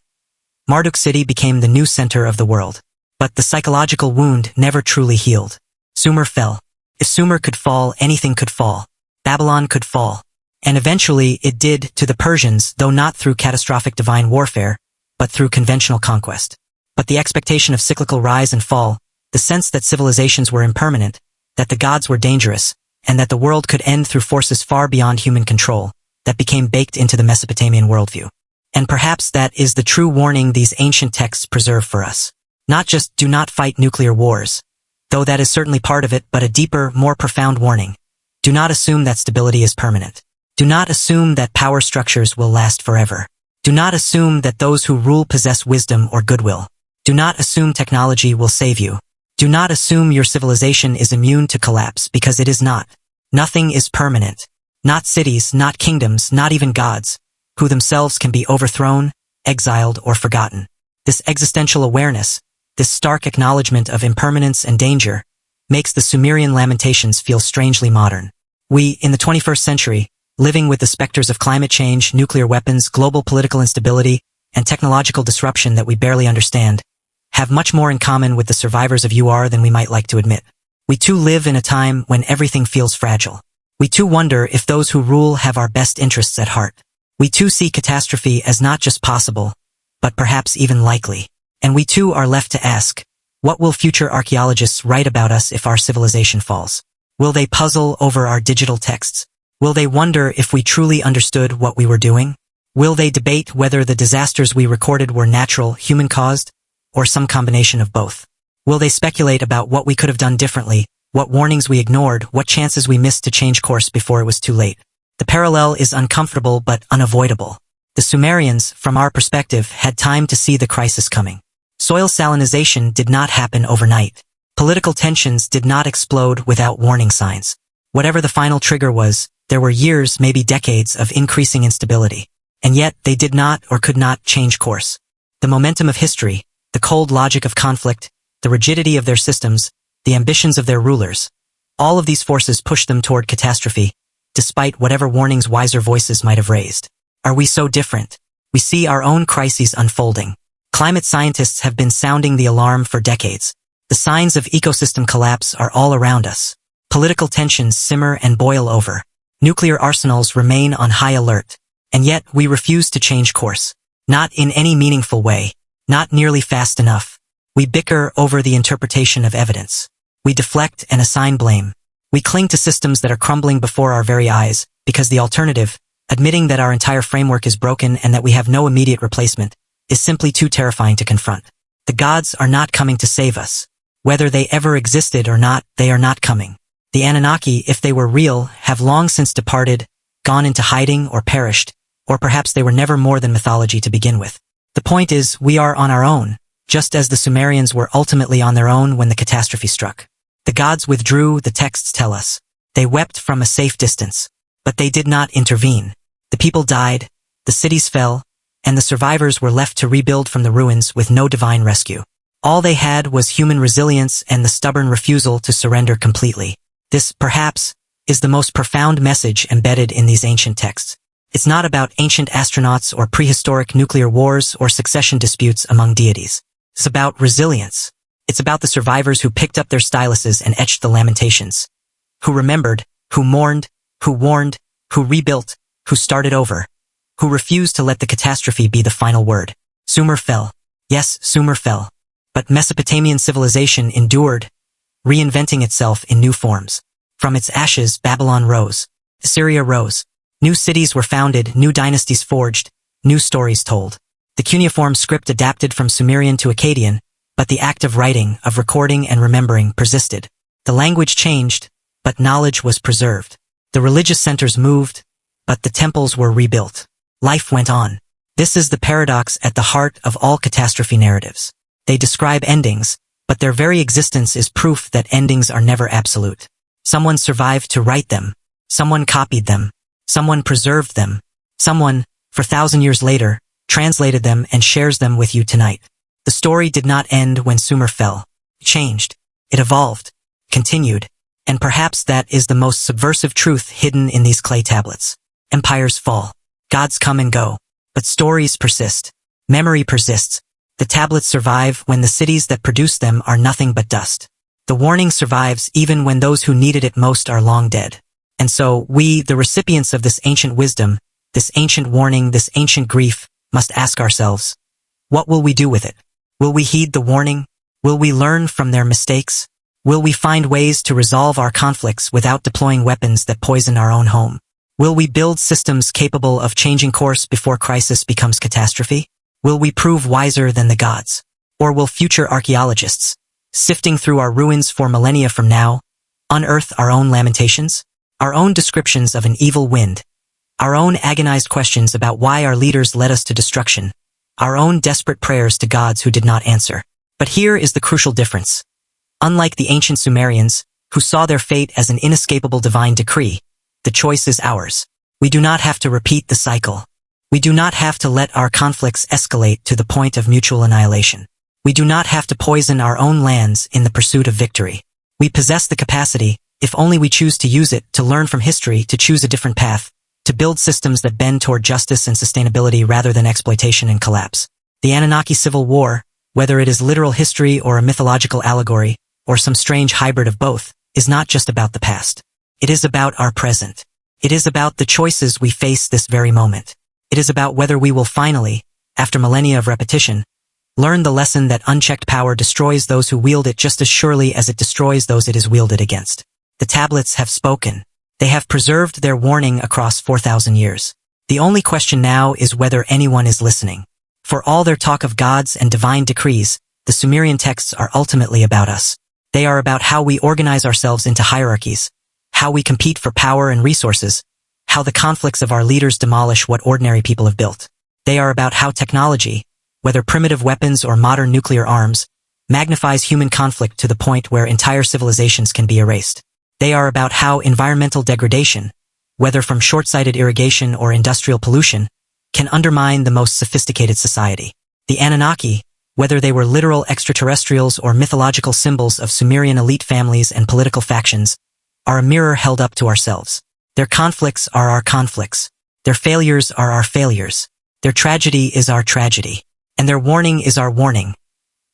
Marduk city became the new center of the world. But the psychological wound never truly healed. Sumer fell. If Sumer could fall, anything could fall. Babylon could fall. And eventually it did to the Persians, though not through catastrophic divine warfare, but through conventional conquest. But the expectation of cyclical rise and fall, the sense that civilizations were impermanent, that the gods were dangerous, and that the world could end through forces far beyond human control, that became baked into the Mesopotamian worldview. And perhaps that is the true warning these ancient texts preserve for us. Not just do not fight nuclear wars, though that is certainly part of it, but a deeper, more profound warning. Do not assume that stability is permanent. Do not assume that power structures will last forever. Do not assume that those who rule possess wisdom or goodwill. Do not assume technology will save you. Do not assume your civilization is immune to collapse, because it is not. Nothing is permanent. Not cities, not kingdoms, not even gods, who themselves can be overthrown, exiled, or forgotten. This existential awareness, this stark acknowledgement of impermanence and danger, makes the Sumerian lamentations feel strangely modern. We, in the 21st century, living with the specters of climate change, nuclear weapons, global political instability, and technological disruption that we barely understand, have much more in common with the survivors of UR than we might like to admit. We too live in a time when everything feels fragile. We too wonder if those who rule have our best interests at heart. We too see catastrophe as not just possible, but perhaps even likely. And we too are left to ask, what will future archaeologists write about us if our civilization falls? Will they puzzle over our digital texts? Will they wonder if we truly understood what we were doing? Will they debate whether the disasters we recorded were natural, human-caused, or some combination of both? Will they speculate about what we could have done differently, what warnings we ignored, what chances we missed to change course before it was too late? The parallel is uncomfortable but unavoidable. The Sumerians, from our perspective, had time to see the crisis coming. Soil salinization did not happen overnight. Political tensions did not explode without warning signs. Whatever the final trigger was, there were years, maybe decades, of increasing instability. And yet, they did not or could not change course. The momentum of history, the cold logic of conflict, the rigidity of their systems, the ambitions of their rulers, all of these forces pushed them toward catastrophe, despite whatever warnings wiser voices might have raised. Are we so different? We see our own crises unfolding. Climate scientists have been sounding the alarm for decades. The signs of ecosystem collapse are all around us. Political tensions simmer and boil over. Nuclear arsenals remain on high alert. And yet we refuse to change course. Not in any meaningful way. Not nearly fast enough. We bicker over the interpretation of evidence. We deflect and assign blame. We cling to systems that are crumbling before our very eyes, because the alternative, admitting that our entire framework is broken and that we have no immediate replacement, is simply too terrifying to confront. The gods are not coming to save us. Whether they ever existed or not, they are not coming. The Anunnaki, if they were real, have long since departed, gone into hiding or perished, or perhaps they were never more than mythology to begin with. The point is, we are on our own, just as the Sumerians were ultimately on their own when the catastrophe struck. The gods withdrew, the texts tell us. They wept from a safe distance. But they did not intervene. The people died, the cities fell, and the survivors were left to rebuild from the ruins with no divine rescue. All they had was human resilience and the stubborn refusal to surrender completely. This, perhaps, is the most profound message embedded in these ancient texts. It's not about ancient astronauts or prehistoric nuclear wars or succession disputes among deities. It's about resilience. It's about the survivors who picked up their styluses and etched the lamentations. Who remembered, who mourned, who warned, who rebuilt, who started over. Who refused to let the catastrophe be the final word. Sumer fell. Yes, Sumer fell. But Mesopotamian civilization endured, reinventing itself in new forms. From its ashes, Babylon rose. Assyria rose. New cities were founded, new dynasties forged, new stories told. The cuneiform script adapted from Sumerian to Akkadian, but the act of writing, of recording and remembering persisted. The language changed, but knowledge was preserved. The religious centers moved, but the temples were rebuilt. Life went on. This is the paradox at the heart of all catastrophe narratives. They describe endings, but their very existence is proof that endings are never absolute. Someone survived to write them. Someone copied them. Someone preserved them. Someone, 4,000 years later, translated them and shares them with you tonight. The story did not end when Sumer fell. It changed. It evolved. Continued. And perhaps that is the most subversive truth hidden in these clay tablets. Empires fall. Gods come and go. But stories persist. Memory persists. The tablets survive when the cities that produce them are nothing but dust. The warning survives even when those who needed it most are long dead. And so we, the recipients of this ancient wisdom, this ancient warning, this ancient grief, must ask ourselves, what will we do with it? Will we heed the warning? Will we learn from their mistakes? Will we find ways to resolve our conflicts without deploying weapons that poison our own home? Will we build systems capable of changing course before crisis becomes catastrophe? Will we prove wiser than the gods? Or will future archaeologists, sifting through our ruins for millennia from now, unearth our own lamentations? Our own descriptions of an evil wind? Our own agonized questions about why our leaders led us to destruction? Our own desperate prayers to gods who did not answer? But here is the crucial difference. Unlike the ancient Sumerians, who saw their fate as an inescapable divine decree, the choice is ours. We do not have to repeat the cycle. We do not have to let our conflicts escalate to the point of mutual annihilation. We do not have to poison our own lands in the pursuit of victory. We possess the capacity, if only we choose to use it, to learn from history, to choose a different path, to build systems that bend toward justice and sustainability rather than exploitation and collapse. The Anunnaki Civil War, whether it is literal history or a mythological allegory, or some strange hybrid of both, is not just about the past. It is about our present. It is about the choices we face this very moment. It is about whether we will finally, after millennia of repetition, learn the lesson that unchecked power destroys those who wield it just as surely as it destroys those it is wielded against. The tablets have spoken. They have preserved their warning across 4,000 years. The only question now is whether anyone is listening. For all their talk of gods and divine decrees, the Sumerian texts are ultimately about us. They are about how we organize ourselves into hierarchies, how we compete for power and resources, how the conflicts of our leaders demolish what ordinary people have built. They are about how technology, whether primitive weapons or modern nuclear arms, magnifies human conflict to the point where entire civilizations can be erased. They are about how environmental degradation, whether from short-sighted irrigation or industrial pollution, can undermine the most sophisticated society. The Anunnaki, whether they were literal extraterrestrials or mythological symbols of Sumerian elite families and political factions, are a mirror held up to ourselves. Their conflicts are our conflicts. Their failures are our failures. Their tragedy is our tragedy. And their warning is our warning.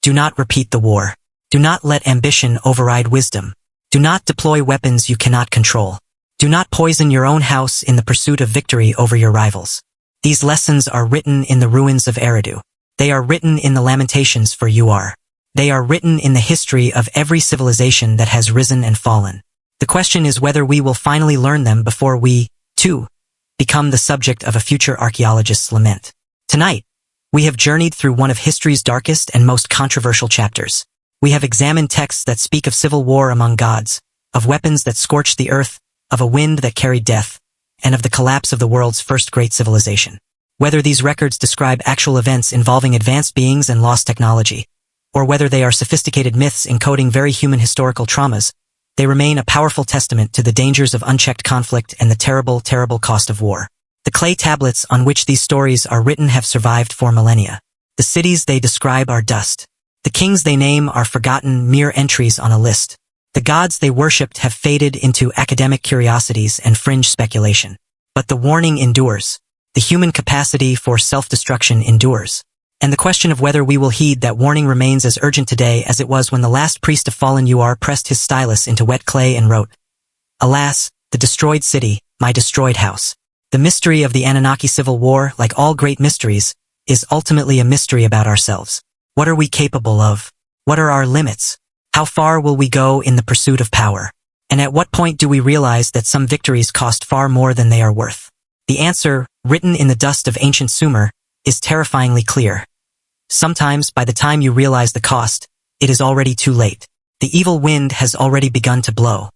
Do not repeat the war. Do not let ambition override wisdom. Do not deploy weapons you cannot control. Do not poison your own house in the pursuit of victory over your rivals. These lessons are written in the ruins of Eridu. They are written in the lamentations for UR. They are written in the history of every civilization that has risen and fallen. The question is whether we will finally learn them before we, too, become the subject of a future archaeologist's lament. Tonight, we have journeyed through one of history's darkest and most controversial chapters. We have examined texts that speak of civil war among gods, of weapons that scorched the earth, of a wind that carried death, and of the collapse of the world's first great civilization. Whether these records describe actual events involving advanced beings and lost technology, or whether they are sophisticated myths encoding very human historical traumas, they remain a powerful testament to the dangers of unchecked conflict and the terrible, terrible cost of war. The clay tablets on which these stories are written have survived for millennia. The cities they describe are dust. The kings they name are forgotten, mere entries on a list. The gods they worshipped have faded into academic curiosities and fringe speculation. But the warning endures. The human capacity for self-destruction endures. And the question of whether we will heed that warning remains as urgent today as it was when the last priest of fallen UR pressed his stylus into wet clay and wrote, "Alas, the destroyed city, my destroyed house." The mystery of the Anunnaki Civil War, like all great mysteries, is ultimately a mystery about ourselves. What are we capable of? What are our limits? How far will we go in the pursuit of power? And at what point do we realize that some victories cost far more than they are worth? The answer, written in the dust of ancient Sumer, is terrifyingly clear. Sometimes, by the time you realize the cost, it is already too late. The evil wind has already begun to blow.